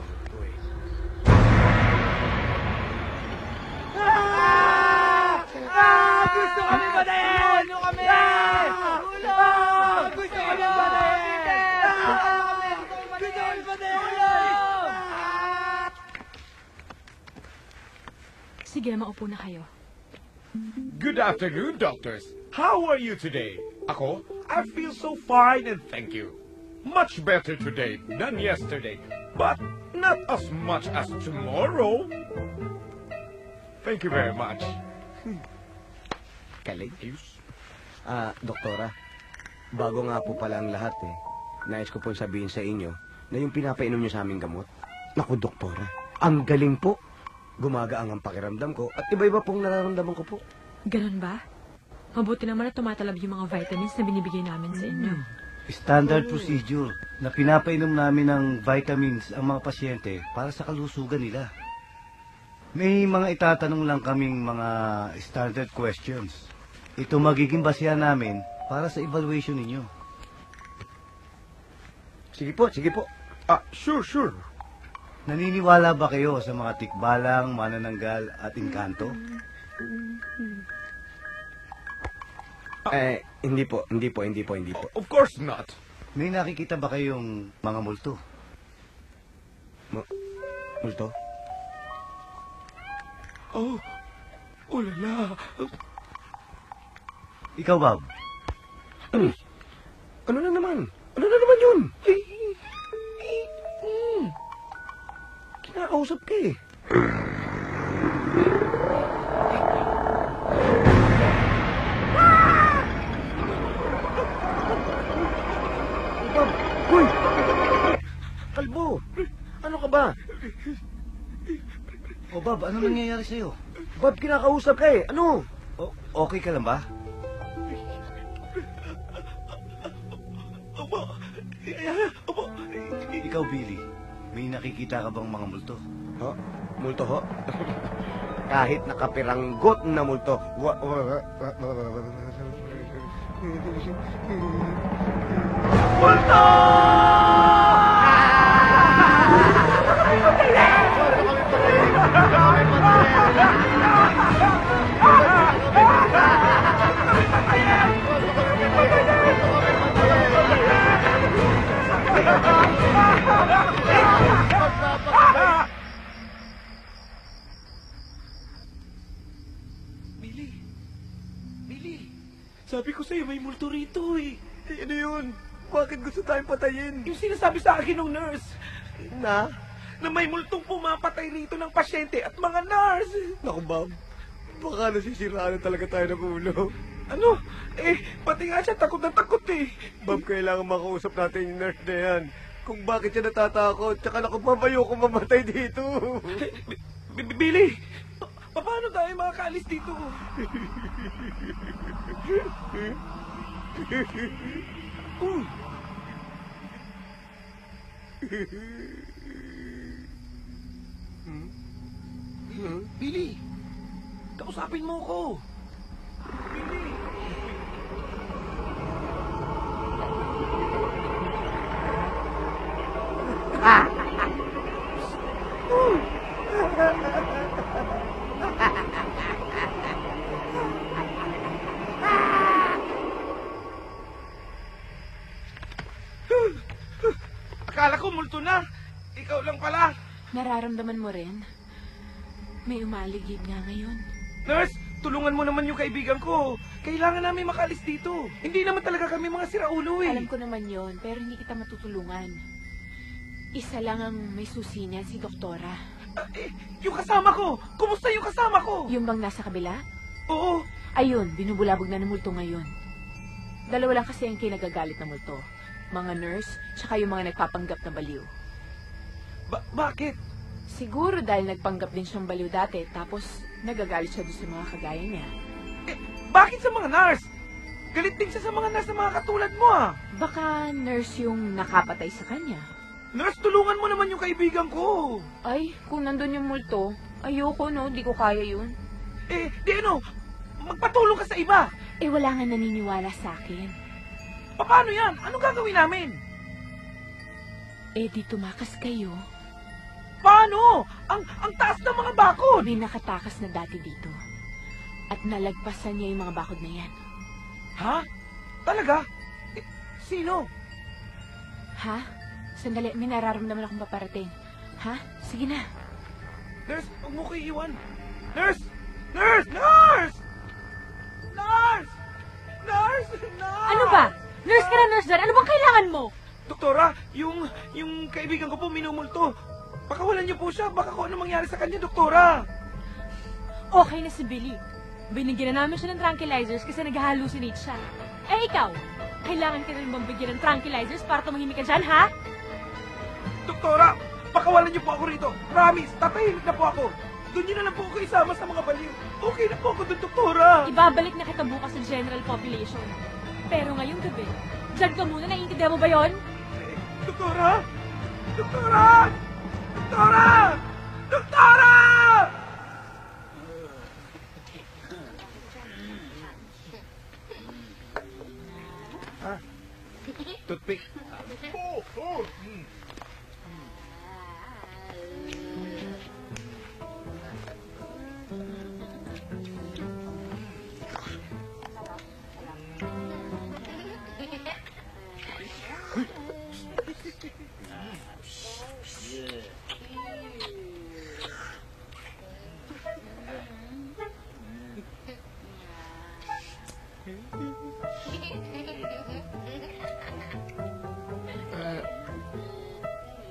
Gusto kami ba na yan? Gusto kami! Gusto kami ba na yan? Gusto kami ba na yan? Sige, maupo na kayo. Good afternoon, doctors. How are you today? Ako, I feel so fine and thank you. Much better today than yesterday, but not as much as tomorrow. Thank you very much. Kalig. Doktora, bago nga po pala ang lahat nais ko pong sabihin sa inyo na yung pinapainom niyo sa aming gamot, naku doktora, ang galing po. Gumagaang ang pakiramdam ko at iba-iba pong nararamdaman ko po. Ganun ba? Mabuti naman na tumatalab yung mga vitamins na binibigay namin sa inyo. Standard procedure na pinapainom namin ng vitamins ang mga pasyente para sa kalusugan nila. May mga itatanong lang kaming mga standard questions. Ito magiging basehan namin para sa evaluation ninyo. Sige po, sige po. Sure. Naniniwala ba kayo sa mga tikbalang, manananggal at inkanto? Hindi po. Of course not. May nakikita ba kayong mga multo? Multo? Ulala. Ikaw, Bob? Ano na naman? Ano na naman yun? Kinakausap ka eh. Bob! Uy! Kalbo! Ano ka ba? O Bob, ano nangyayari sa'yo? Bob, kinakausap ka eh. Ano? Okay ka lang ba? Ikaw, Billy, may nakikita ka bang mga multo? Multo ho? Kahit nakapiranggot na multo. Multo! Billy, sabi ko sa'yo may multo rito eh. Ano yun? Bakit gusto tayong patayin? Yung sinasabi sa akin ng nurse. Na may multong pumapatay rito ng pasyente at mga nurse. Naku, Bob. Baka nasisiraan na talaga tayo ng ulo. Ano? Pati nga siya takot na takot eh. Bob, kailangan makausap natin yung nurse na yan. Kung bakit siya natatakot, tsaka naku, mabayo kung mamatay dito. Billy, paano tayo makakaalis dito? Billy, kausapin mo ko. Billy. Akala ko multo na. Ikaw lang pala. Nararamdaman mo rin? May umaligid nga ngayon. Nurse, tulungan mo naman yung kaibigan ko. Kailangan namin makaalis dito. Hindi naman talaga kami mga siraulo eh. Alam ko naman yon, pero hindi kita matutulungan. Isa lang ang may susi niyan, si Doktora. Yung kasama ko! Kumusta yung kasama ko? Yung bang nasa kabila? Oo. Ayun, binubulabog na ng multo ngayon. Dalawa lang kasi ang kinagagalit na multo. Mga nurse, tsaka yung mga nagpapanggap na baliw. Bakit? Siguro dahil nagpanggap din siyang baliw dati, tapos nagagalit siya doon sa mga kagaya niya. Bakit sa mga nurse? Galit din siya sa mga nurse na mga katulad mo ah. Baka nurse yung nakapatay sa kanya. Nurse, tulungan mo naman yung kaibigan ko. Ay, kung nandun yung multo, ayoko no, di ko kaya yun. Di ano, magpatulong ka sa iba. Wala nga naniniwala sa akin. Paano yan? Anong gagawin namin? Di tumakas kayo. Paano? Ang taas ng mga bakod. May nakatakas na dati dito. At nalagpasan niya yung mga bakod na yan. Ha? Talaga? Sino? Ha? Sandali, may nararamdaman akong paparating. Ha? Sige na. Nurse, huwag mo ko iiwan. Nurse! Nurse! Nurse! Nurse! Nurse! Nurse! Ano ba? Nurse ka na, nurse dyan. Ano bang kailangan mo? Doktora, yung kaibigan ko po minumulto. Pakawalan niyo po siya. Baka kung ano mangyari sa kanya, doktora. Okay na si Billy. Binigyan na namin siya ng tranquilizers kasi nag-hallucinate siya. Ikaw, kailangan ka rin bang bigyan ng tranquilizers para tumahimik ka dyan, ha? Doktora, pakawalan niyo po ako rito. Promise, tatahimik na po ako. Doon niyo na lang po ako isama sa mga baliw. Okay na po ako doon, doktora. Ibabalik na kita bukas sa general population. Pero ngayong gabi, dyan ka muna. Naiintindihan mo ba yon? Doktora! Doktora! Doktora! Doktora! Toothpick.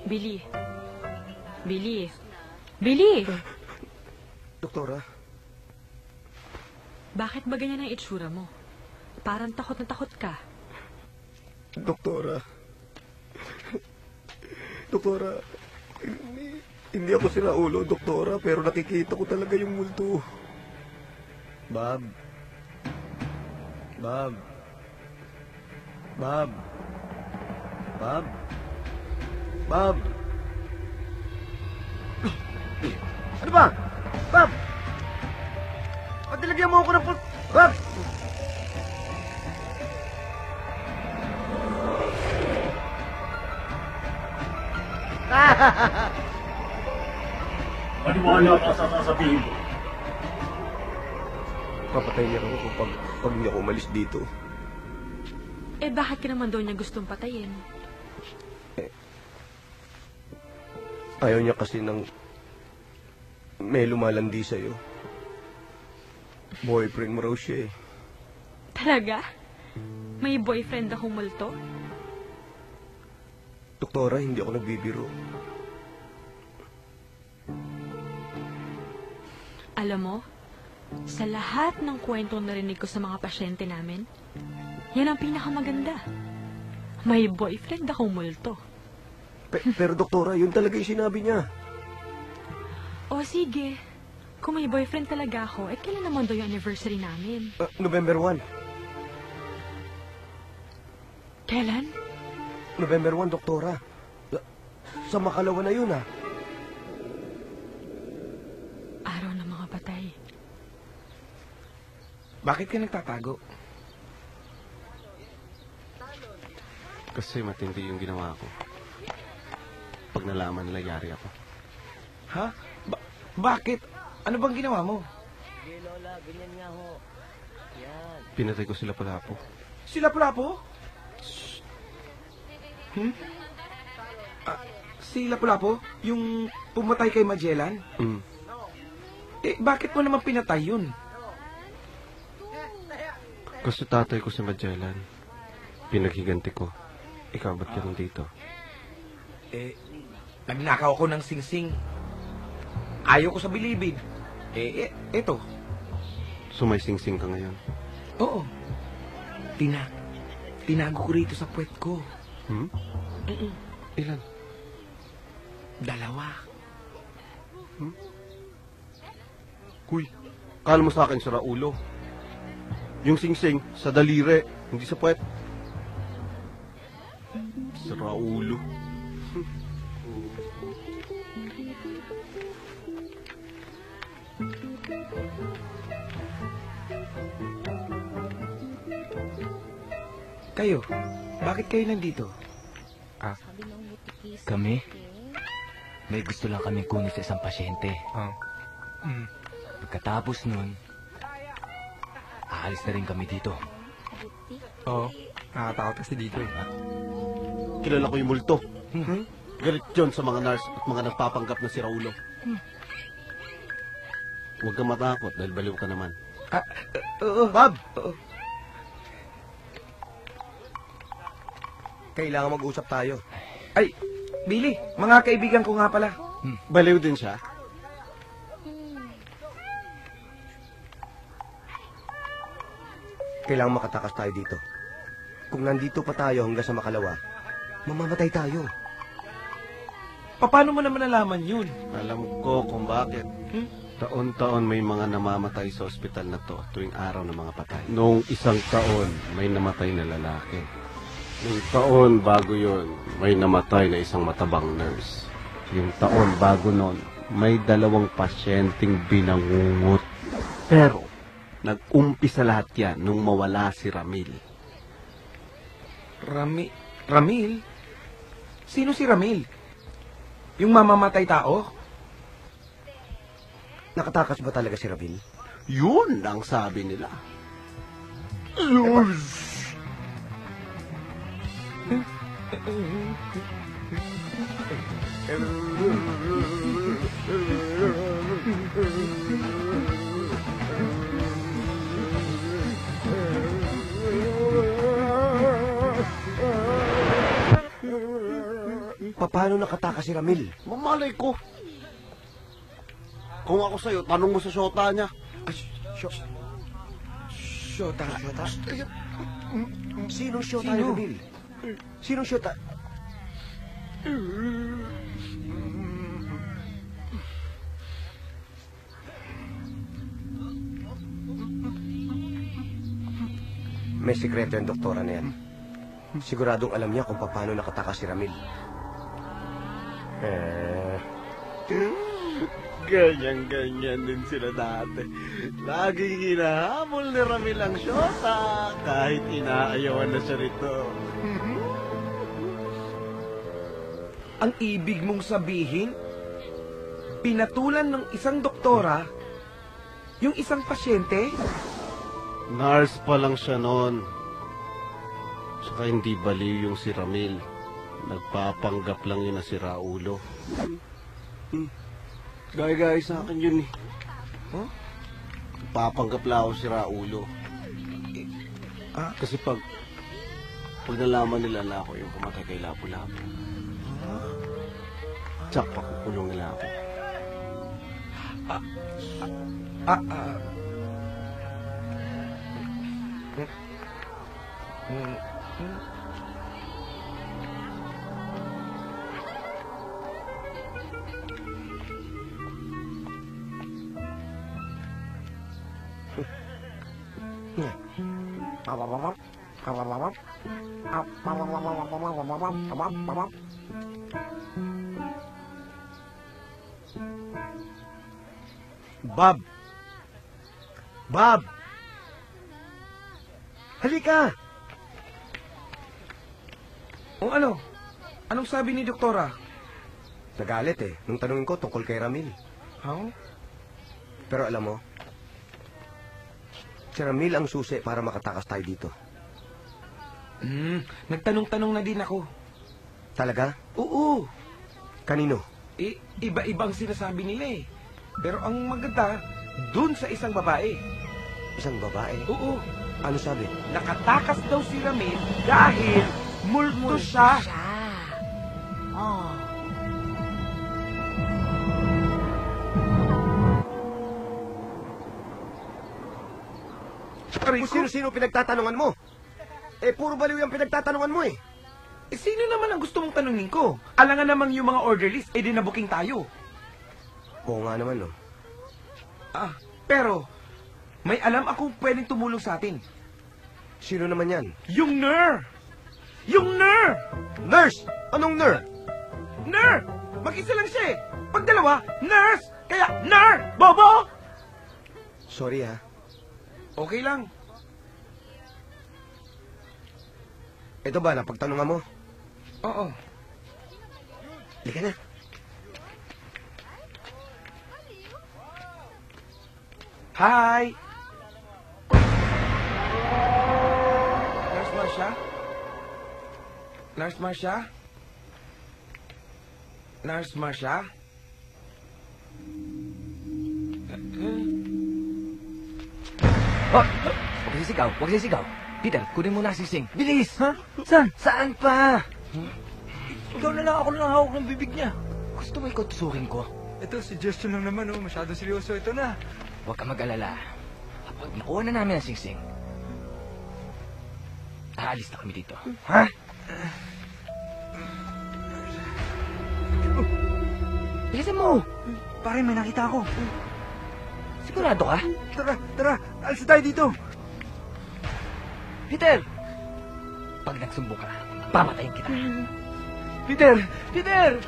Billy. Billy. Billy! Doktora? Bakit ba ganyan ang itsura mo? Parang takot na takot ka. Doktora. Doktora, hindi ako sinaulo, doktora, pero nakikita ko talaga yung multo. Bob. Bob. Bob. Bob. Bob. Ano ba? Bob! Ba't nilagyan mo ako ng Bob! Maniwala ka sa sasabihin ko. Papatay niya ako pag hindi ako umalis dito. Bakit ka naman daw niya gustong patayin? Ayaw niya kasi ng may lumalandi sa'yo. Boyfriend mo raw siya eh. Talaga? May boyfriend akong multo? Doktora, hindi ako nagbibiro. Alam mo, sa lahat ng kwentong narinig ko sa mga pasyente namin, yan ang pinakamaganda. May boyfriend akong multo. Pero doktora, yun talaga yung sinabi niya. O sige, kung may boyfriend talaga ako, kailan naman daw yung anniversary namin? November 1. Kailan? November 1, doktora. Sa makalawa na yun, Araw ng mga patay. Bakit ka nagtatago? Kasi matindi yung ginawa ko. Pag nalaman nila, yari ako. Ha? Bakit? Ano bang ginawa mo? Sige, Lola, ganyan nga ho. Yan. Pinatay ko sila Lapu-Lapu. Sila Lapu-Lapu? Si Lapu-Lapu? Yung pumatay kay Magellan? Bakit mo naman pinatay yun? Kasi tatay ko si Magellan. Pinaghiganti ko. Ikaw, ba't ka nandito? Nagnakaw ako ng singsing. Ayaw ko sa bilibid. Eto. Sumaysing-sing ka ngayon. Oo. Tinago ko rito sa puwet ko. Ilan? 2. Kuy, kala mo sa akin sira ulo. Yung singsing sa daliri, hindi sa puwet. Sira ulo. Kayo, bakit kayo nandito? Kami? May gusto lang kaming kunin sa isang pasyente. Pagkatapos nun, aalis na rin kami dito. Oo, nakatakot kasi dito eh. Kilala ko yung multo. Galit yun sa mga nurse at mga nagpapanggap na si Raulo. Huwag kang matakot dahil baliw ka naman. Bob! Kailangan mag-usap tayo. Ay, Billy, mga kaibigan ko nga pala. Baliw din siya? Kailangan makatakas tayo dito. Kung nandito pa tayo hanggang sa makalawa, mamamatay tayo. Paano mo naman nalaman yun? Alam ko kung bakit. Taon-taon may mga namamatay sa ospital na to tuwing araw ng mga patay. Noong isang taon, may namatay na lalaki. Noong taon bago yon, may namatay na isang matabang nurse. Yung taon bago nun, may 2 pasyenteng binangungot. Pero, nag-umpisa lahat yan nung mawala si Ramil. Ramil? Sino si Ramil? Yung mamamatay tao? Nakatakas ba talaga si Ramil? Yun ang sabi nila. Paano nakatakas si Ramil? Mamalay ko. Kung ako sa'yo, tanong mo sa syota niya. Syota? Sino syota ni Ramil? Sino syota? May sikreto yung doktora na yan. Siguradong alam niya kung paano nakatakas si Ramil. Ganyan-ganyan din sila dati. Laging hinahamol ni Ramil ang syota kahit inaayawan na siya rito. Ang ibig mong sabihin, pinatulan ng isang doktora yung isang pasyente? Nurse pa lang siya noon. Saka hindi baliw yung si Ramil. Nagpapanggap lang yun na si Raulo. Gaya-gaya sa akin yun eh. Nagpapanggap lang ako si Raulo. Kasi pag nalaman nila na ako yung pumatay kay Lapu-Lapu, tsak pakukulong nila ako. Bob! Bob! Halika! O ano? Anong sabi ni doktora? Nagalit eh, nung tanungin ko tungkol kay Ramil. Pero alam mo, si Ramil ang susi para makatakas tayo dito. Nagtanong-tanong na din ako. Talaga? Oo. Kanino? Iba-ibang sinasabi nila eh. Pero ang maganda, dun sa isang babae. Isang babae? Oo. Ano sabi? Nakatakas daw si Ramil dahil multo siya. Kung sino-sino pinagtatanungan mo. Eh, puro baliw yung pinagtatanungan mo eh. Eh, sino naman ang gusto mong tanungin ko? Alangan namang yung mga order list, eh di nabuking tayo. Oo nga naman, no? Pero, may alam akong pwedeng tumulong sa atin. Sino naman yan? Yung Ner! Yung Ner! Nurse! Anong Ner? Ner! Mag-isa lang siya eh. Pag dalawa, nurse! Kaya, Ner! Bobo! Sorry ha. Okay lang. Ito ba, napagtanungan mo? Oo. Halika na. Hi! Nurse Marcia? Nurse Marcia? Nurse Marcia? Oh! Huwag sisigaw, huwag sisigaw. Peter, kunin mo na si Sing. Bilis! Ha? Saan? Saan pa? Ikaw na lang, ako na lang hawak ng bibig niya. Gusto mo ikaw tusukin ko? Ito, suggestion lang naman, oh. Masyado seryoso ito na. Huwag ka mag-alala. Kapag nakuha na namin ang Sing-Sing, aalis na kami dito. Ha? Bilisan mo! Pare, may nakita ako. Sigurado ka? Tara, alis tayo dito. Peter! Pag nagsumbo ka, pamatayin kita. Peter!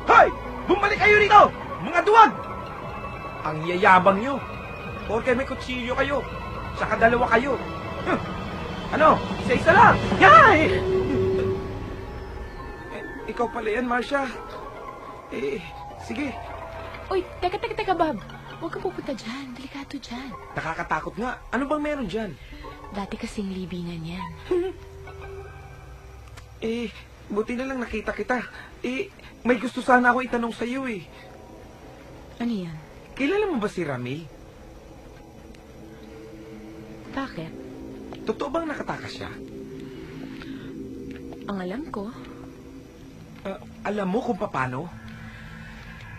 Hoy! Bumalik kayo rito! Mga duwag! Ang yayabang nyo. Porke may kutsilyo kayo. Saka dalawa kayo. Ano? Isa-isa lang! Yay! Ikaw pala yan, Marcia. Sige. Uy, teka, Bob. Huwag ka pupunta dyan. Delikado dyan. Nakakatakot nga. Ano bang meron dyan? Dati kasing libingan yan. Buti na lang nakita kita. May gusto sana ako itanong sa iyo eh. Ano yan? Kilala mo ba si Ramil? Bakit? Totoo bang nakatakas siya? Ang alam ko. Alam mo kung paano?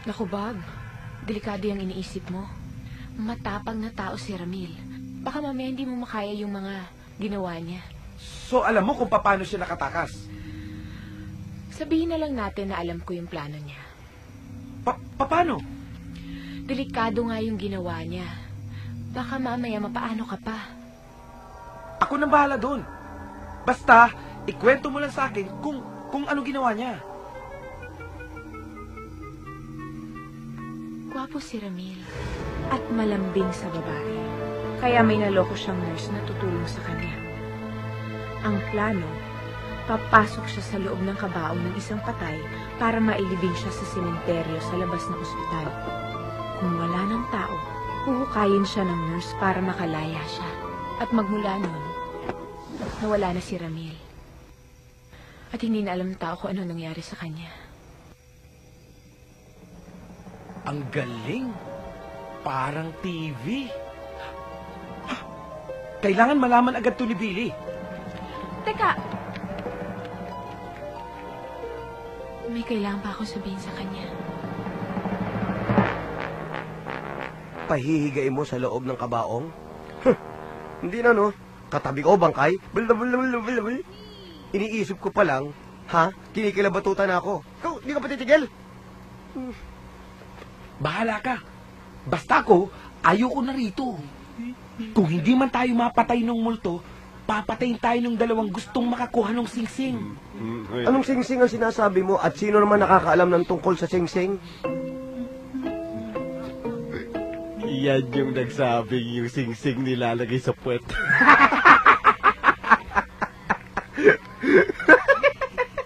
Naku, Bob. Delikado yung iniisip mo. Matapang na tao si Ramil. Baka mamaya hindi mo makaya yung mga ginawa niya. So alam mo kung paano siya nakatakas? Sabihin na lang natin na alam ko yung plano niya. Paano? Delikado nga yung ginawa niya. Baka mamaya mapaano ka pa. Ako nang bahala doon. Basta, ikwento mo lang sa akin kung ano ginawa niya. Gwapo si Ramil at malambing sa babae. Kaya may naloko siyang nurse na tutulong sa kanya. Ang plano, papasok siya sa loob ng kabaong ng isang patay para mailibing siya sa sementeryo sa labas ng ospital. Kung wala ng tao, huhukayin siya ng nurse para makalaya siya. At magmula noon, nawala na si Ramil. At hindi na alam ng tao kung ano nangyari sa kanya. Ang galing. Parang TV. Kailangan malaman agad to ni Billy. Teka! May kailangan pa akong sabihin sa kanya. Pahihigain mo sa loob ng kabaong? Hindi na, no? Katabi ko, bangkay? Blablabla. Iniisip ko pa lang, ha? Kinikilabatutan ako. Ikaw, di ka pa titigil? Bahala ka. Basta ako, ayoko na rito. Kung hindi man tayo mapatay ng multo, papatayin tayo ng dalawang gustong makakuha ng singsing. Anong singsing ang sinasabi mo at sino naman nakakaalam ng tungkol sa singsing? Yan yung nagsabing yung singsing nilalagay sa puwet.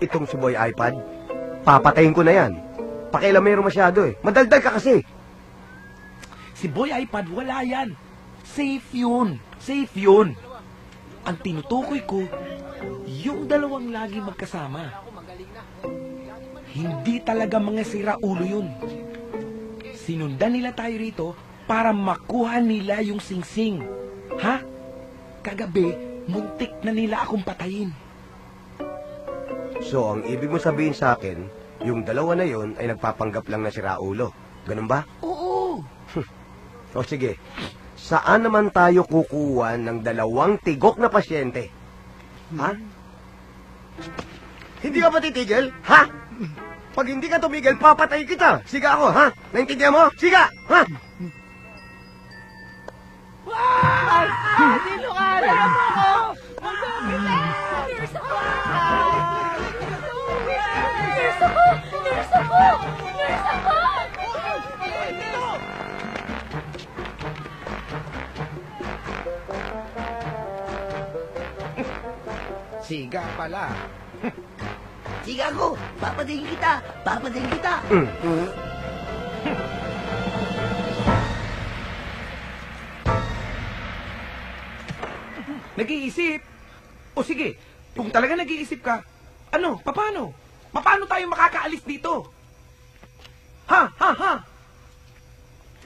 Itong si Boy iPad, papatayin ko na yan. Pakialamero masyado eh. Madaldal ka kasi. Si Boy iPad, wala yan. Safe yun. Safe yun. Ang tinutukoy ko, yung dalawang lagi magkasama. Hindi talaga mga siraulo yun. Sinundan nila tayo rito para makuha nila yung singsing. Ha? Kagabi, muntik na nila akong patayin. So, ang ibig mo sabihin sa akin, yung dalawa na yon ay nagpapanggap lang na siraulo. Ganun ba? Oo. O sige, Saan naman tayo kukuha ng 2 tigok na pasyente? Ha? Hindi ka ba titigil? Ha? Pag hindi ka tumigil, papatay kita. Siga ako, ha? Naintindihan mo? Siga! Ha? Sino ka? Kaya mo ako! Magsapit na! Nurse ako! Nurse ako! Nurse ako! Nurse ako! Siga pala. Siga ko! Papatayin kita! Papatayin kita! Nag-iisip? O sige, kung talaga nag-iisip ka, ano, paano? Paano tayo makakaalis dito? Ha?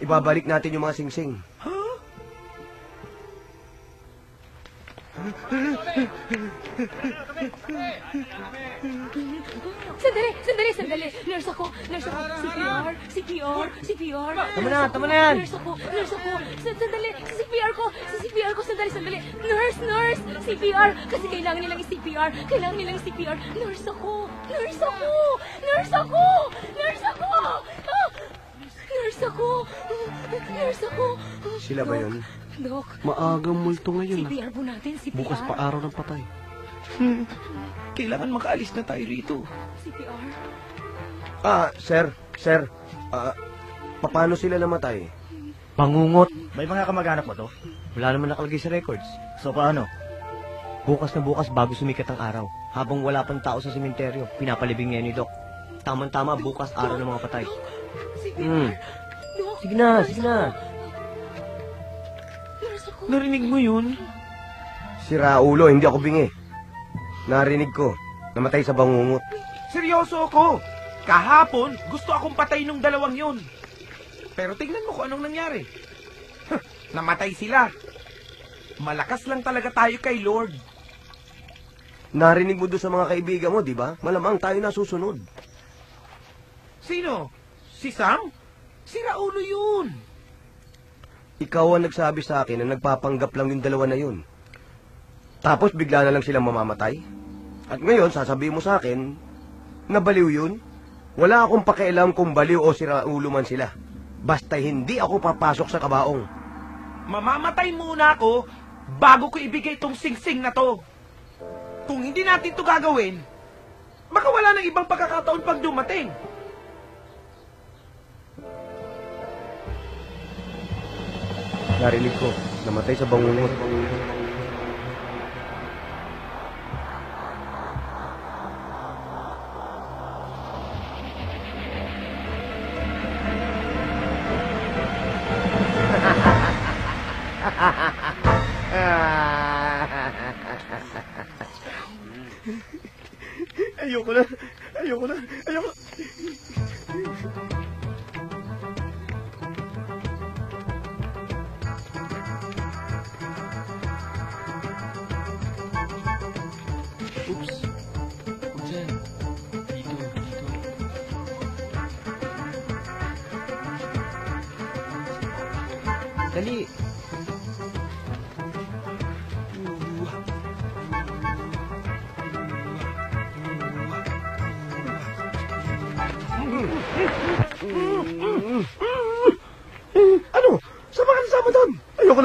Ibabalik natin yung mga singsing. Sandali. Nurse ako. CPR. Tama na yan. Nurse ako. Sandali. CPR ko. Sandali. Nurse. CPR. Kasi kailangan nilang i-CPR. Nurse ako. Sila ba yun? Dok. Maagang multo ngayon. CPR po natin. Bukas pa araw ng patay. Kailangan makaalis na tayo rito. CPR. Sir. Paano sila namatay? Pangungot. May mga kamag-anak mo to? Wala naman nakalagay sa records. So paano? Bukas na bukas bago sumikat ang araw. Habang wala pang tao sa sementeryo, pinapalibing niya ni Doc. Tama-tama bukas araw ng mga patay. Sige na. Narinig mo yun? Si Raulo, hindi ako bingi. Narinig ko. Namatay sa bangungot. Seryoso ako. Kahapon, gusto akong patay nung 2 yun. Pero tingnan mo kung anong nangyari. Namatay sila. Malakas lang talaga tayo kay Lord. Narinig mo doon sa mga kaibigan mo, di ba? Malamang tayo nasusunod. Sino? Si Sam? Si Raulo yun. Ikaw ang nagsabi sa akin na nagpapanggap lang yung 2 na yun. Tapos bigla na lang silang mamamatay. At ngayon, sasabihin mo sa akin, na baliw yun? Wala akong pakialam kung baliw o si Raulo man sila. Basta hindi ako papasok sa kabaong. Mamamatay muna ako bago ko ibigay tong singsing na to. Kung hindi natin to gagawin, baka wala nang ibang pagkakataon pag dumating. Narinig ko, namatay sa bangungot. Ayoko na. Oops. Diyan. Dito. Dali. Ano? Sama ka doon. Ayoko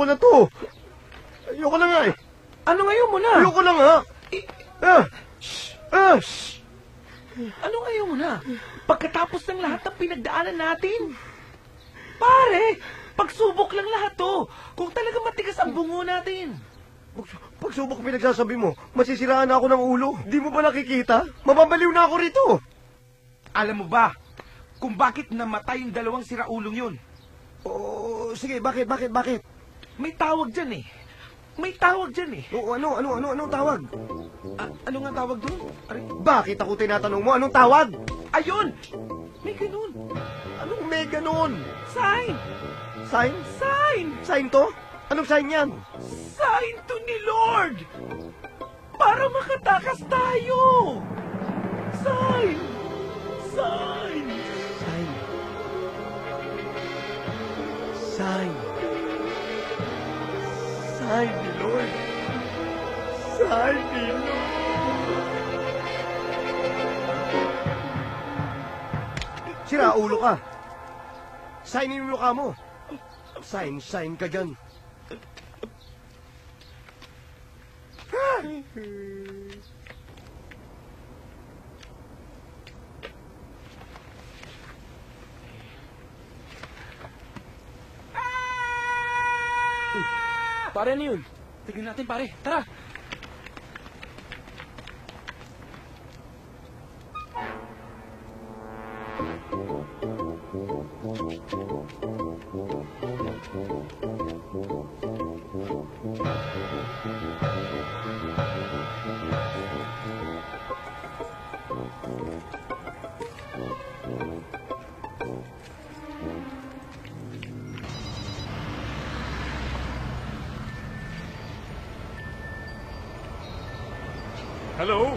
na to. Ayoko na nga eh. Ano ngayon mo na? Ayoko na nga. Ano ngayon mo na? Pagkatapos ng lahat ng pinagdaanan natin. Pare, pagsubok lang lahat to. Kung talaga matigas ang bungo natin. Pagsubok pinagsasabi mo, masisiraan na ako ng ulo. Di mo ba nakikita? Mababaliw na ako rito. Alam mo ba kung bakit namatay yung 2 siraulong yun? Sige, bakit? May tawag dyan eh. Anong tawag? Ano nga tawag doon? Bakit ako tinatanong mo? Anong tawag? Ayun! May ganun. Anong may ganun? Sign! Sign to? Anong sign yan? Sign to ni Lord! Para makatakas tayo! Sign! Sign. Sign ni Lord. Sign ni Lord. Sira ulo ka. Sign yung mukha mo. Sign ka dyan. Pare, ano yun? Tignan natin, pare. Tara! Hello?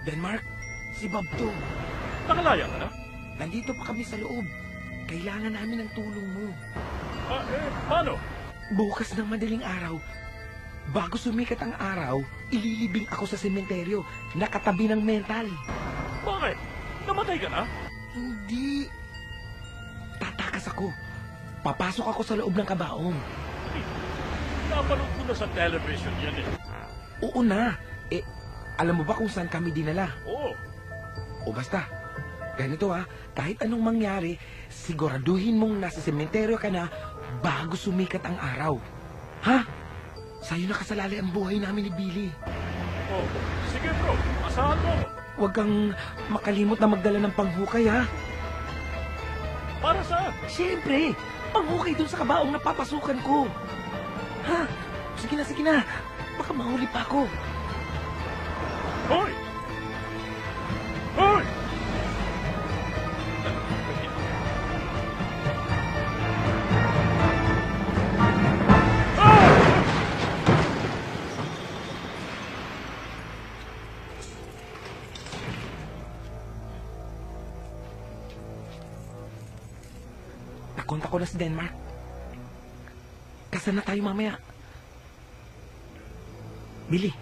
Denmark, si Bob to. Nakalaya ka na? Nandito pa kami sa loob. Kailangan namin ng tulong mo. Paano? Bukas ng madaling araw, bago sumikat ang araw, ililibing ako sa sementeryo, nakatabi ng mental. Bakit? Namatay ka na? Hindi. Tatakas ako. Papasok ako sa loob ng kabaong. Napanood ko na sa television yan eh. Oo na. Alam mo ba kung saan kami dinala? Oo. O basta, ganito kahit anong mangyari, siguraduhin mong nasa sementeryo ka na bago sumikat ang araw. Ha? Sa'yo nakasalalay ang buhay namin ni Billy. Oh, sige bro, asahan mo. Huwag kang makalimot na magdala ng panghukay, ha? Para saan? Siyempre, panghukay dun sa kabaong na papasukan ko. Ha? Sige na. Baka mahuli pa ako. Hoy! Hoy! Nakontak ko na si Denmark. Kasana tayo mamaya. Billy!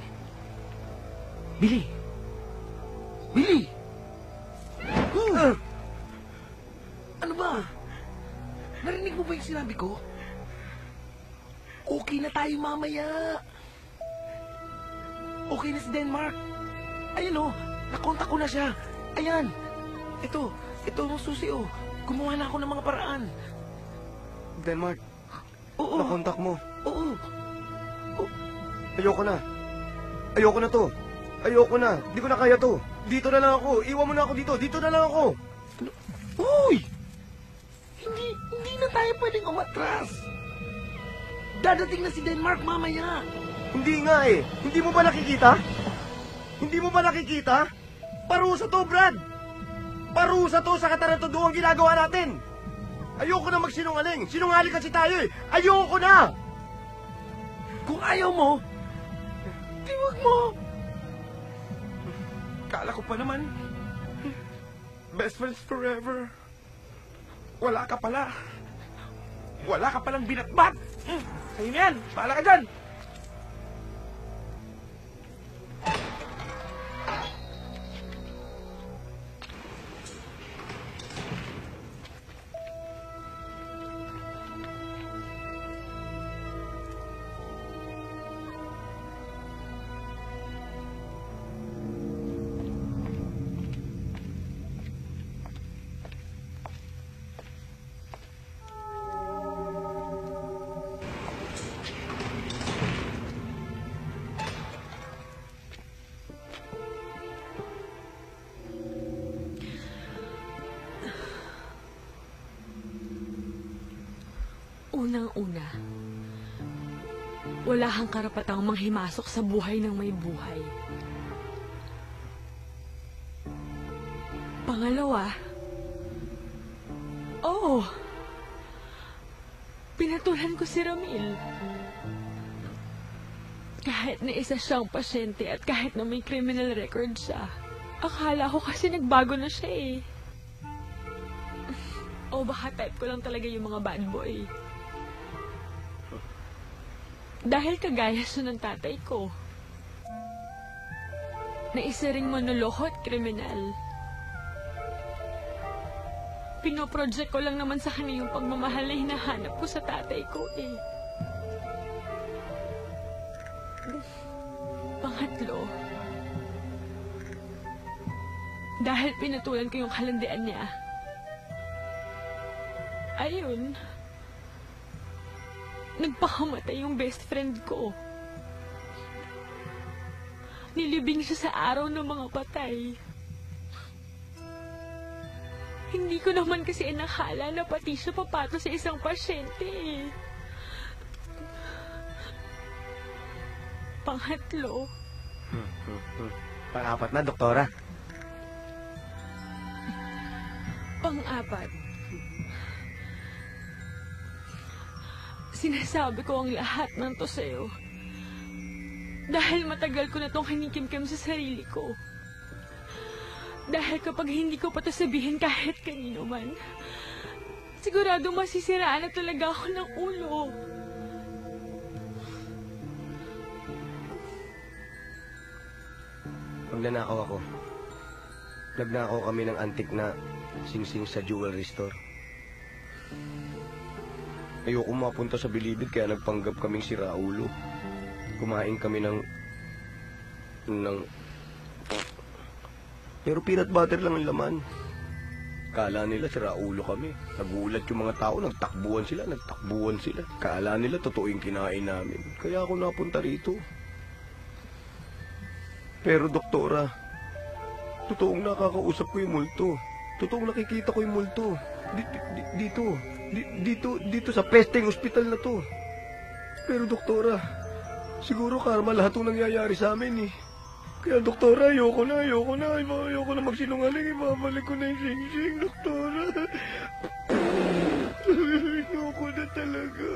Ano ba? Narinig mo ba yung sinabi ko? Okay na tayo mamaya. Okay na si Denmark. Ayan nakontak ko na siya. Ayan. Ito ang susi Gumawa na ako ng mga paraan. Denmark, Oo. nakontak mo. Oo. Ayoko na to. Ayoko na. Di ko na kaya to. Dito na lang ako. Iwan mo na ako dito. Dito na lang ako. Uy! Hindi na tayo pwedeng umatras. Dadating na si Denmark mamaya. Hindi nga eh. Hindi mo ba nakikita? Parusa to, Brad. Parusa to sa katarantaduang ginagawa natin. Ayoko na magsinungaling. Sinungaling kasi tayo eh. Ayoko na. Kung ayaw mo, tiwag mo. Kala ko pa naman, best friends forever. Wala ka pala. Wala ka palang binatbat. Sa'yo na yan. Bahala ka dyan. Unang-una, wala kang karapatang manghimasok sa buhay ng may buhay. Pangalawa, pinatulan ko si Ramil. Kahit na isa siyang pasyente at kahit na may criminal record siya, akala ko kasi nagbago na siya eh. O baka type ko lang talaga yung mga bad boy. Dahil kagaya siya ng tatay ko, na isa ring manloloko at kriminal. Pinoproject ko lang naman sa kanya yung pagmamahal na hinahanap ko sa tatay ko eh. Pangatlo, dahil pinatulan ko yung kalandian niya, ayun, nagpakamatay yung best friend ko. Nilibing siya sa araw ng mga patay. Hindi ko naman kasi inakala na pati siya papato sa isang pasyente eh. Pangatlo. Pang-apat na, doktora. Pang-apat. Sinasabi ko ang lahat ng to sa'yo. Dahil matagal ko na tong kinikimkim sa sarili ko. Dahil kapag hindi ko pa to sabihin kahit kanino man, sigurado masisiraan na talaga ako ng ulo. Magnanakaw ako. Nagnakaw kami ng antik na singsing sa jewelry store. Ayoko mapunta sa Bilibid kaya nagpanggap kaming si Raulo. Kumain kami ng... Pero peanut butter lang ang laman. Kala nila si Raulo kami. Nagulat yung mga tao, nagtakbuhan sila. Kala nila totoo yung kinain namin. Kaya ako napunta rito. Pero doktora, totoong nakakausap ko yung multo. Totoong nakikita ko yung multo. Dito sa pesteng ospital na to. Pero doktora, siguro karma lahat ng nangyayari sa amin eh. Kaya doktora, ayoko na magsinungaling. Ibabalik ko na yung sing-sing, doktora. Ayoko na talaga.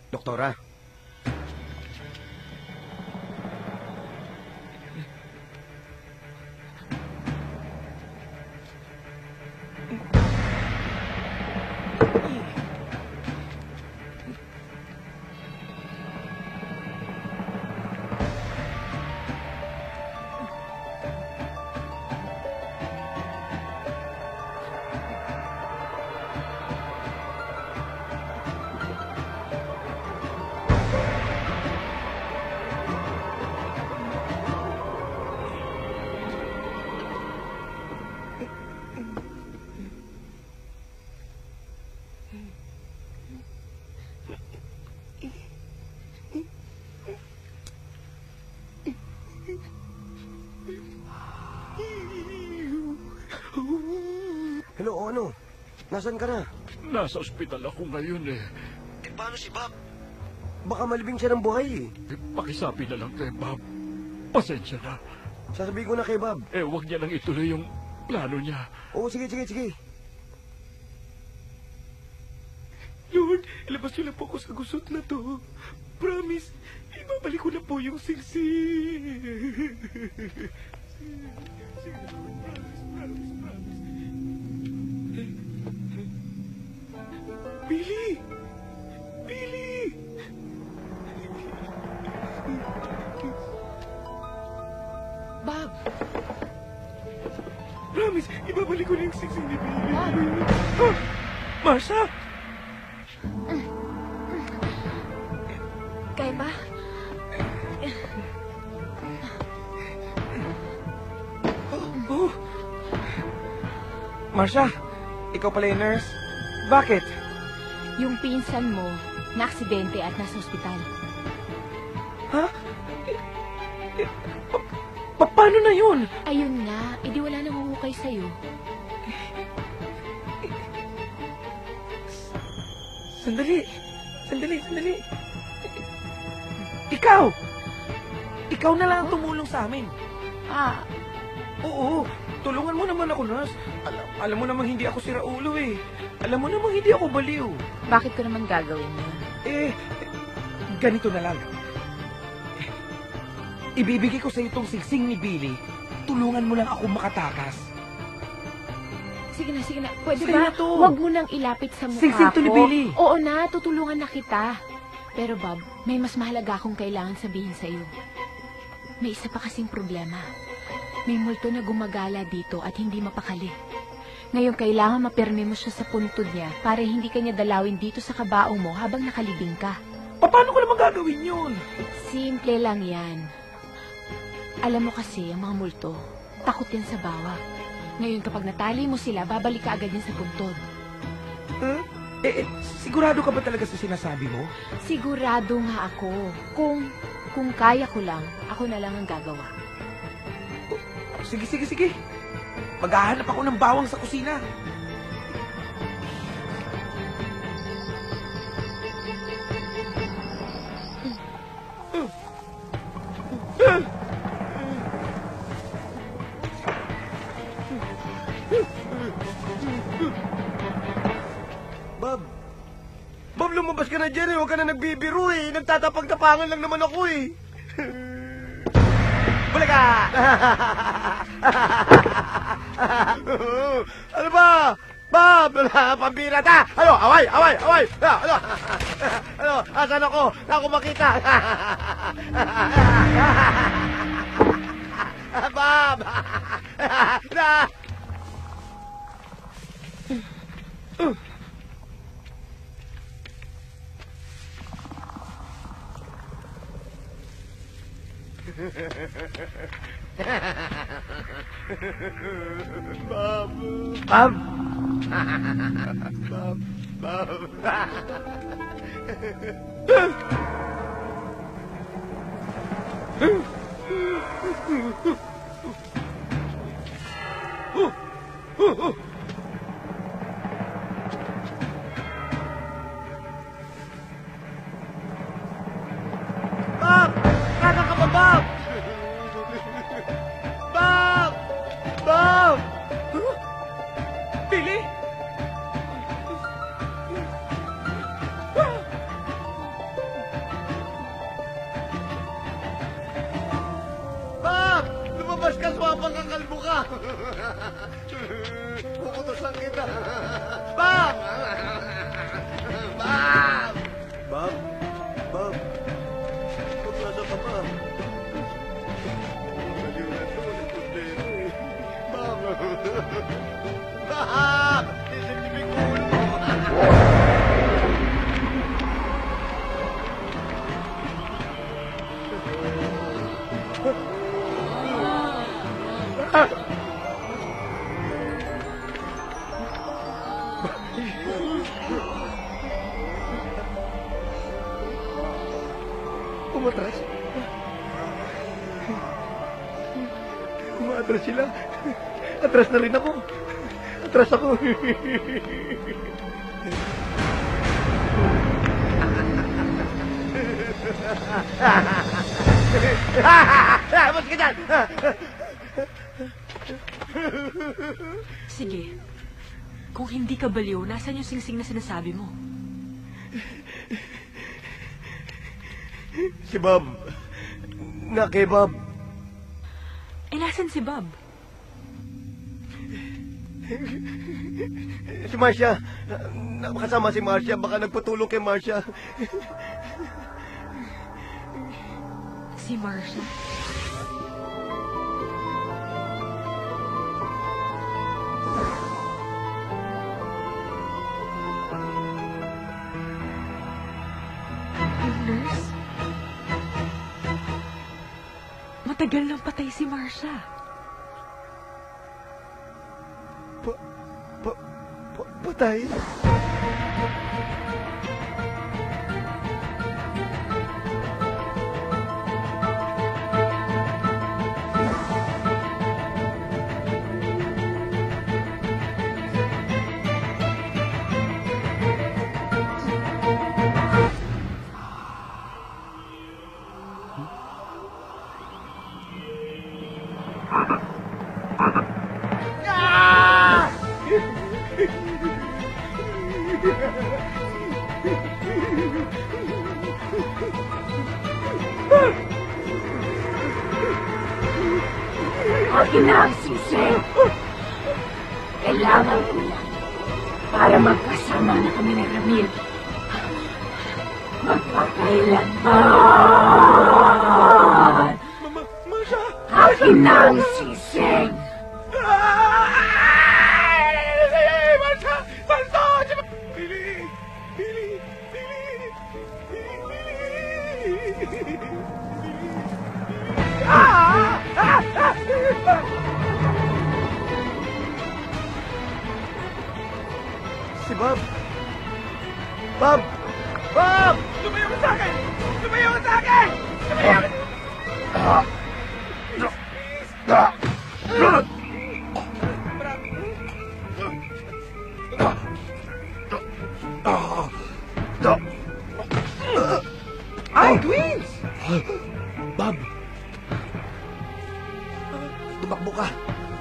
Doktora? Hello, ano? Nasaan ka na? Nasa ospital ako ngayon eh. Eh, paano si Bob? Baka malibing siya ng buhay eh. Pakisabi na lang kay Bob. Pasensya na. Sasabihin ko na kay Bob. Huwag niya nang ituloy yung plano niya. Oo, sige. Lord, ilabas niyo lang po ako sa gusot na to. Promise, ibabalik ko na po yung singsing. Billy! Bob! Promise, ibabalik ko na yung singsing ni Billy. Bob! Marsha! Kaya ba? Oh. Marsha, ikaw pala yung nurse? Bakit? Yung pinsan mo, na-aksidente at nasa ospital. Ha? Paano na yun? Ayun nga, edi wala nang huhukay sa'yo. Sandali. Ikaw! Ikaw na lang ang tumulong sa amin. Oo. Tulungan mo naman ako, nurse. Alam mo namang hindi ako siraulo eh. Alam mo namang hindi ako baliw. Bakit ko naman gagawin yun? Ganito na lang. Ibibigay ko sa itong singsing ni Billy. Tulungan mo lang ako makatakas. Sige na. Pwede Sige ba? na to. Huwag mo nang ilapit sa mukha Singsing to ni Billy. Oo na, tutulungan na kita. Pero Bob, may mas mahalaga akong kailangan sabihin sa'yo. May isa pa kasing problema. May multo na gumagala dito at hindi mapakali. Ngayon kailangan mapirme mo siya sa puntod niya para hindi kanya dalawin dito sa kabaong mo habang nakalibing ka. Paano ko naman gagawin yun? Simple lang yan. Alam mo kasi, ang mga multo, takot yan sa bawak. Ngayon kapag natali mo sila, babalik ka agad yan sa puntod. Sigurado ka ba talaga sa sinasabi mo? Sigurado nga ako. Kung kaya ko lang, ako na lang ang gagawa. Sige. Maghahanap ako ng bawang sa kusina. Bob, lumabas ka na dyan eh. Huwag ka na nagbibiro eh. Nagtatapag-tapangan lang naman ako eh. Bulaga! Ano ba? Bob! Pambira ta! Away! Ano? Asan ako? Ako makita! Bob! Bob! Billy? Bob! Lumabas ka, swapang kakalbo ka! Puputusan kita! Bob! Bob? Bob? Nasa ka ba? Isip ni Bikulo! Umatras? Umatras sila. Atras na rin ako. Atras ako. Mas ka dyan! Sige. Kung hindi ka baliw, nasan yung singsing na sinasabi mo? Si Bob. Kay Bob. Nasan si Bob? Si Marcia. Kasama si Marcia. Baka nagpatulong kay Marcia. Si Marcia? Yung nurse? Matagal nang patay si Marcia. Patay? Akin na ang sisig. Kailangan ko yan para magkasama na kami ng Ramil. Magpakailanman. Akin na ang sisig. Si Bob! Bob! Bob! Lumayo ka sa akin! Lumayo ka sa akin! Lumayo ka! Ay, twins! Bob! Tumakbo ka!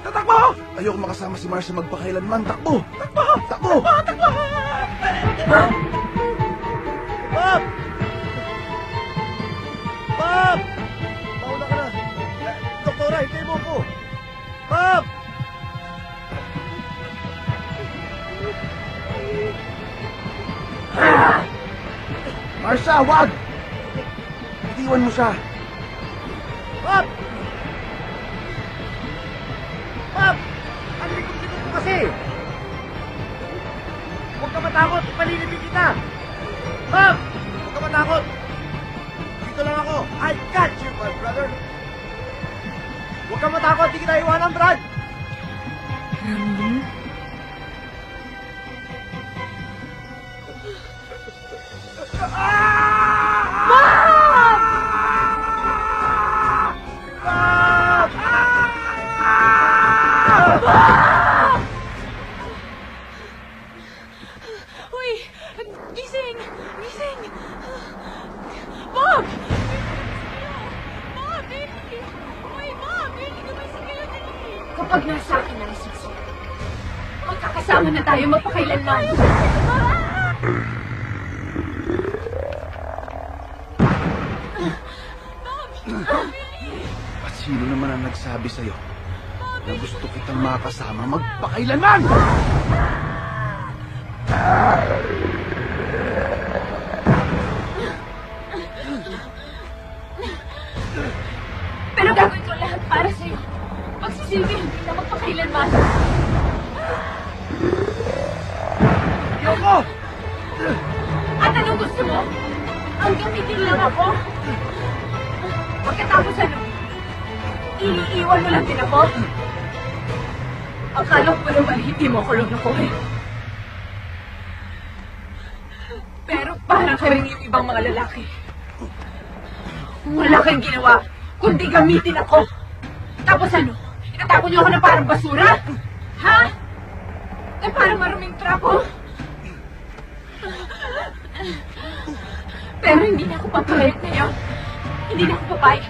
Tatakbo! Ayoko makasama si Marcia magpakailanman. Takbo! Takbo! Takbo! Takbo! Bob! Bob! Mauna ka na. Doktora, hintay mo ko. Bob! Marcia, wag! Itiwan mo siya. Bob! Bob! Ang likod-likod mo kasi! Huwag ka matakot! Palilipin kita! Bob! Huwag ka matakot! Dito lang ako! I got you, my brother! Huwag ka matakot! Di kita iwanan, Brad! Ramil? Uy! Gising! Gising! Bob! Bob, Billy! Uy, Bob! Billy, gumising kayo dali! Kapag nasa akin ang sisig, magkakasama na tayo magpakailanman. At sino naman ang nagsabi sa'yo na gusto kitang makasama magpakailanman? Pero gagawin ko lahat para sa'yo. Magsisilbi hindi na magpakailanman. Yoko! At anong gusto mo? Ang gamitin lang ako? Pagkatapos ano? Iniiwan mo lang din ako? Akala ko naman hindi mo ako lunakuhin. Pero parang ka rin yung ibang mga lalaki. Wala kang ginawa, kundi gamitin ako. Tapos ano? Itatapon niyo ako na parang basura? Ha? Na parang maruming trapo? Pero hindi na ako papayag ngayon. Hindi na ako papayag.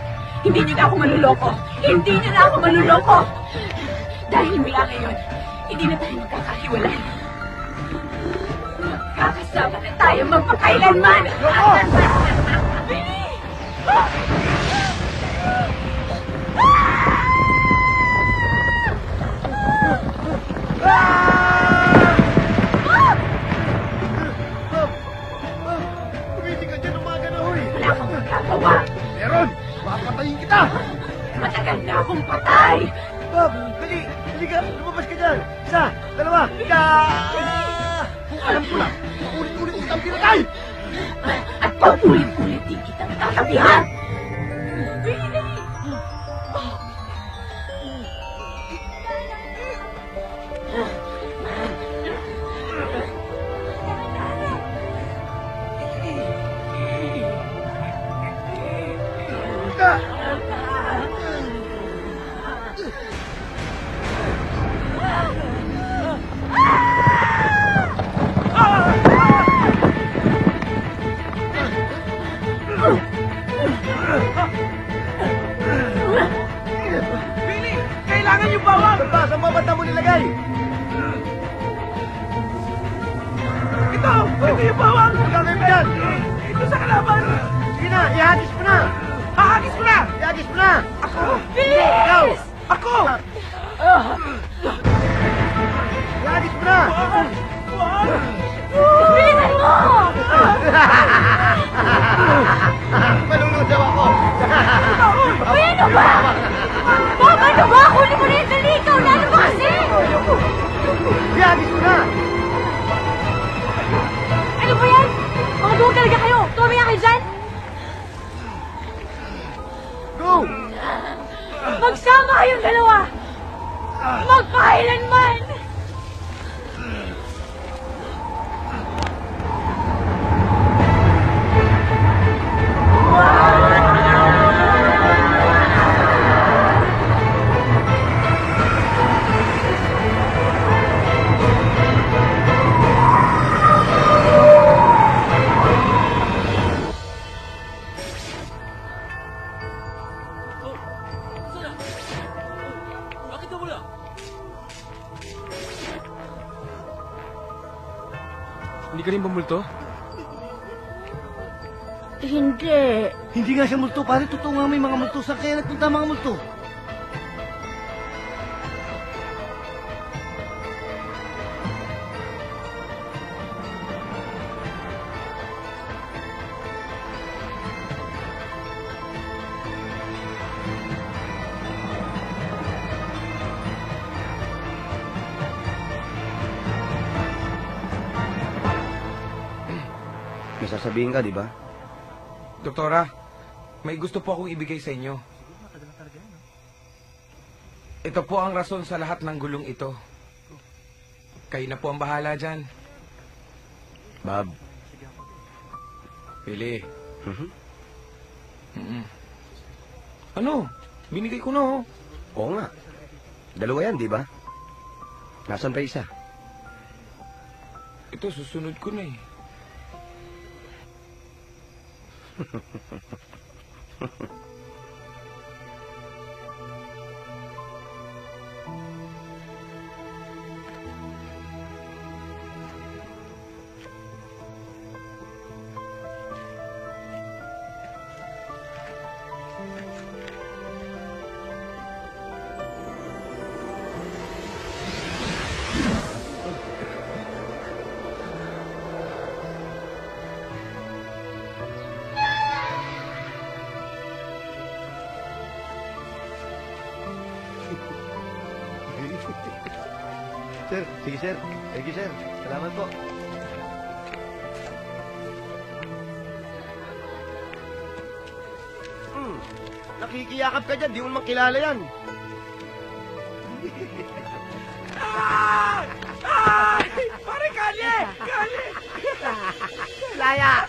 Hindi niyo na ako maluloko. Hindi niyo na ako maluloko. Dahil mula ngayon, hindi na tayo magkakahiwalay. Magkakasama na tayo magpakailanman. Yoko! Billy! Pumiti ka dyan umaga na, huy! Wala kang magagawa. Meron! Papatayin kita! Matagal na akong patay. Bob! Dali! Dali ka! Lumabas ka dyan! Isa! Dalawa! Alam ko lang! Ulit-ulit kitang pinatay! At paulit-ulit din kitang tatabihan. Billy, dali! Billy! Kailangan yung bawang! Saan ba banda mo nilagay? Ito! Ito yung bawang! Gagawin mo yan! Ito sa kalaban! Sige na! Ihagis mo na! Iagis mo na! Iagis mo na! Ako! Bilis! Ikaw! Ako! Iagis mo na! Bilisan mo! Malulusaw ako! Uy, ano ba? Bob, ano ba? Huli mo na yung dali! Ikaw na! Ano ba kasi? Iagis mo na! Ano ba yan? Mga duwag talaga kayo! Tumamaya kayo dyan! Go! Magsama kayong dalawa! Magkailanman! Bakit nawala? Hindi ka rin ba multo? Hindi. Hindi nga siya multo, pare. Totoo nga may mga multo. Saan kaya nagpunta mga multo? May sasabihin ka, di ba? Doktora, may gusto po akong ibigay sa inyo. Ito po ang rason sa lahat ng gulong ito. Kayo na po ang bahala dyan. Bob. Pili. Ano? Binigay ko na, oh. Oo nga. Dalawa yan, di ba? Nasaan pa isa? Ito, susunod ko na eh. Sir, sige sir. Thank you sir. Salamat po. Nakikiyakap ka dyan, di mo naman kilala yan. Pare, kalye! Kalye! Laya!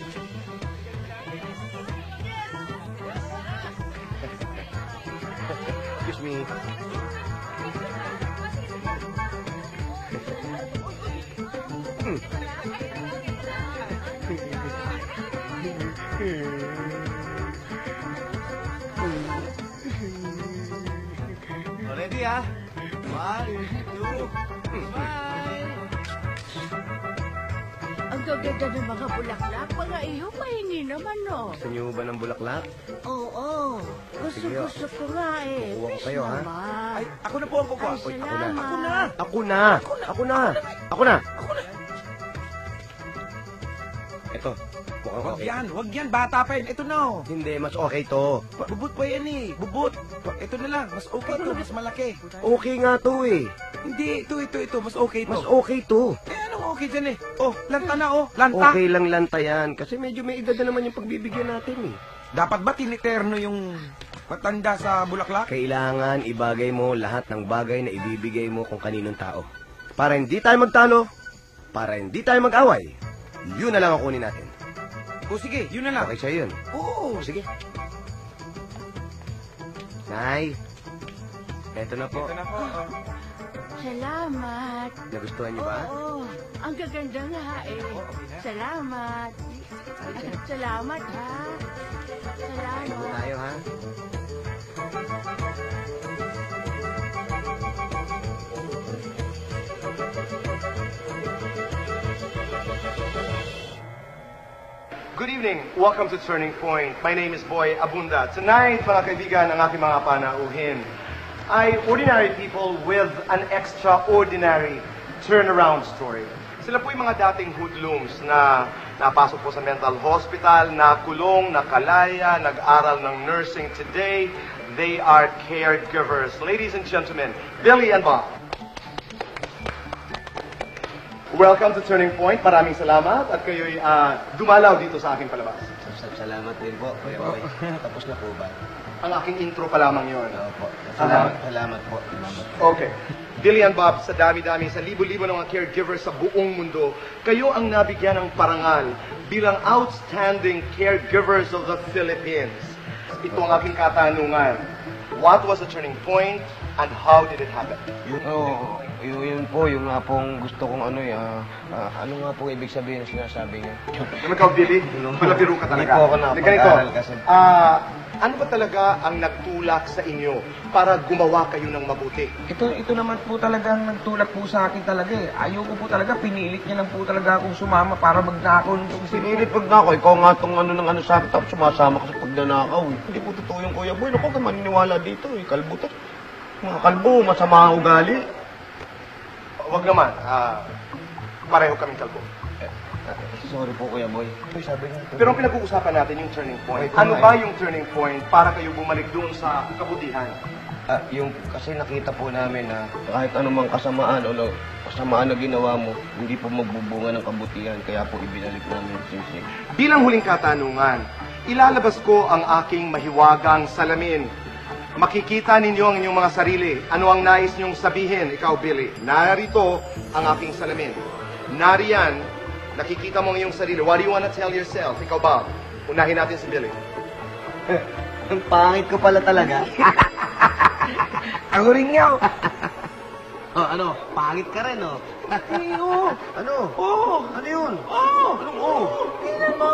Excuse me. Ready ha? 1, 2, smile! Ang gaganda ng mga bulaklak. Mga iyo, pahingi naman, no? Gusto niyo ba ng bulaklak? Oo. Gusto ko nga eh. Kukuha ko kayo, ha? Ay, ako na po ang kukuha. Ay, Ako na. salamat. Ako na. Ako na. Ako na. Ito. Mukhang Wag okay. yan, wag yan. Bata pa yan. Ito na, oh. Hindi, mas okay to. Bubut pa yan eh. Bubut. Ito na lang. Mas okay to. Mas malaki. Okay nga to eh. Hindi, ito. Mas okay to. Mas okay to. Eh, anong okay dyan eh? Oh, lanta na, oh. Lanta. Okay lang lanta yan. Kasi medyo may edad na naman yung pagbibigyan natin eh. Dapat ba tiniterno yung matanda sa bulaklak? Kailangan ibagay mo lahat ng bagay na ibibigay mo kung kaninong tao. Para hindi tayo magtalo, para hindi tayo mag-away, yun na lang ang kunin natin. O sige, yun na lang. Okay sa'yo yun. Oo. Sige. Nay, eto na po. Ito na po. Salamat. Nagustuhan niyo ba? Oo. Ang gaganda nga eh. Salamat. Salamat, ha? Kain po Salamat. tayo, ha? Good evening. Welcome to Turning Point. My name is Boy Abunda. Tonight, mga kaibigan, ang aking mga panauhin ay ordinary people with an extraordinary turnaround story. Sila po yung mga dating hoodlums na napasok po sa mental hospital, nakulong, nakalaya, nag-aral ng nursing. Today, they are caregivers. Ladies and gentlemen, Billy and Bob. Welcome to Turning Point. Maraming salamat at kayo'y dumalaw dito sa aking palabas. Salamat din po, Kuya Boy. Tapos na po ba? Ang aking intro pa lamang yun. Opo. Salamat po. Okay. Billy and Bob, sa dami-dami, sa libo-libo ng mga caregivers sa buong mundo, kayo ang nabigyan ng parangal bilang outstanding caregivers of the Philippines. Ito ang aking katanungan. What was the turning point and how did it happen? Yun po, yung nga pong gusto kong ano nga po ibig sabihin ng sinasabi niyo? Naman ikaw, Billy? Malabiro ka talaga. Hindi po ako nakapag-aral kasi. Ano ba talaga ang nagtulak sa inyo para gumawa kayo ng mabuti? Ito naman po talagang nagtulak po sa akin talaga eh. Ayoko po talaga, pinilit niya lang po talaga akong sumama para magnakaw nitong Pinilit pagnakaw, ikaw nga itong ano sa akin, tapos sumasama ka sa pagnanakaw eh. Hindi po totoo yung Kuya Boy, naku ka maniniwala dito eh, kalbo to. Mga kalbo, masama ang ugali. Wag naman, pareho kaming kalbo. Sorry po, Kuya Boy. Pero ang pinag-uusapan natin yung turning point. Ano ba yung turning point para kayo bumalik doon sa kabutihan? Yung kasi nakita po namin na kahit anumang kasamaan o kasamaan na ginawa mo, hindi po magbubunga ng kabutihan. Kaya po ibinalik namin yung Sing-Sing. Bilang huling katanungan, ilalabas ko ang aking mahiwagang salamin. Makikita ninyo ang inyong mga sarili. Ano ang nais niyong sabihin, ikaw, Billy? Narito ang aking salamin. Nariyan, nakikita mo ang iyong sarili. What do you want to tell yourself? Ikaw, Bob. Unahin natin si Billy. Ang pangit ko pala talaga. Ako rin nga. Ano? Pangit ka rin, oh. Oo. Ano? Oo. Ano yun? Oo. Anong oo? Tingnan mo.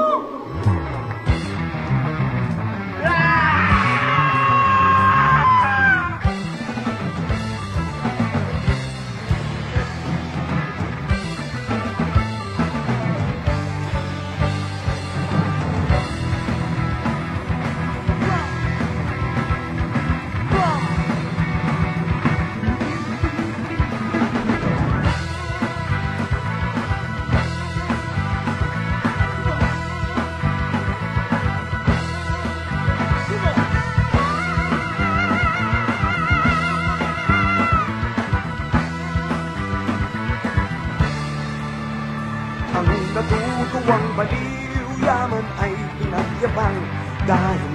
Natutuwang baliw, yaman ay pinagyabang dahil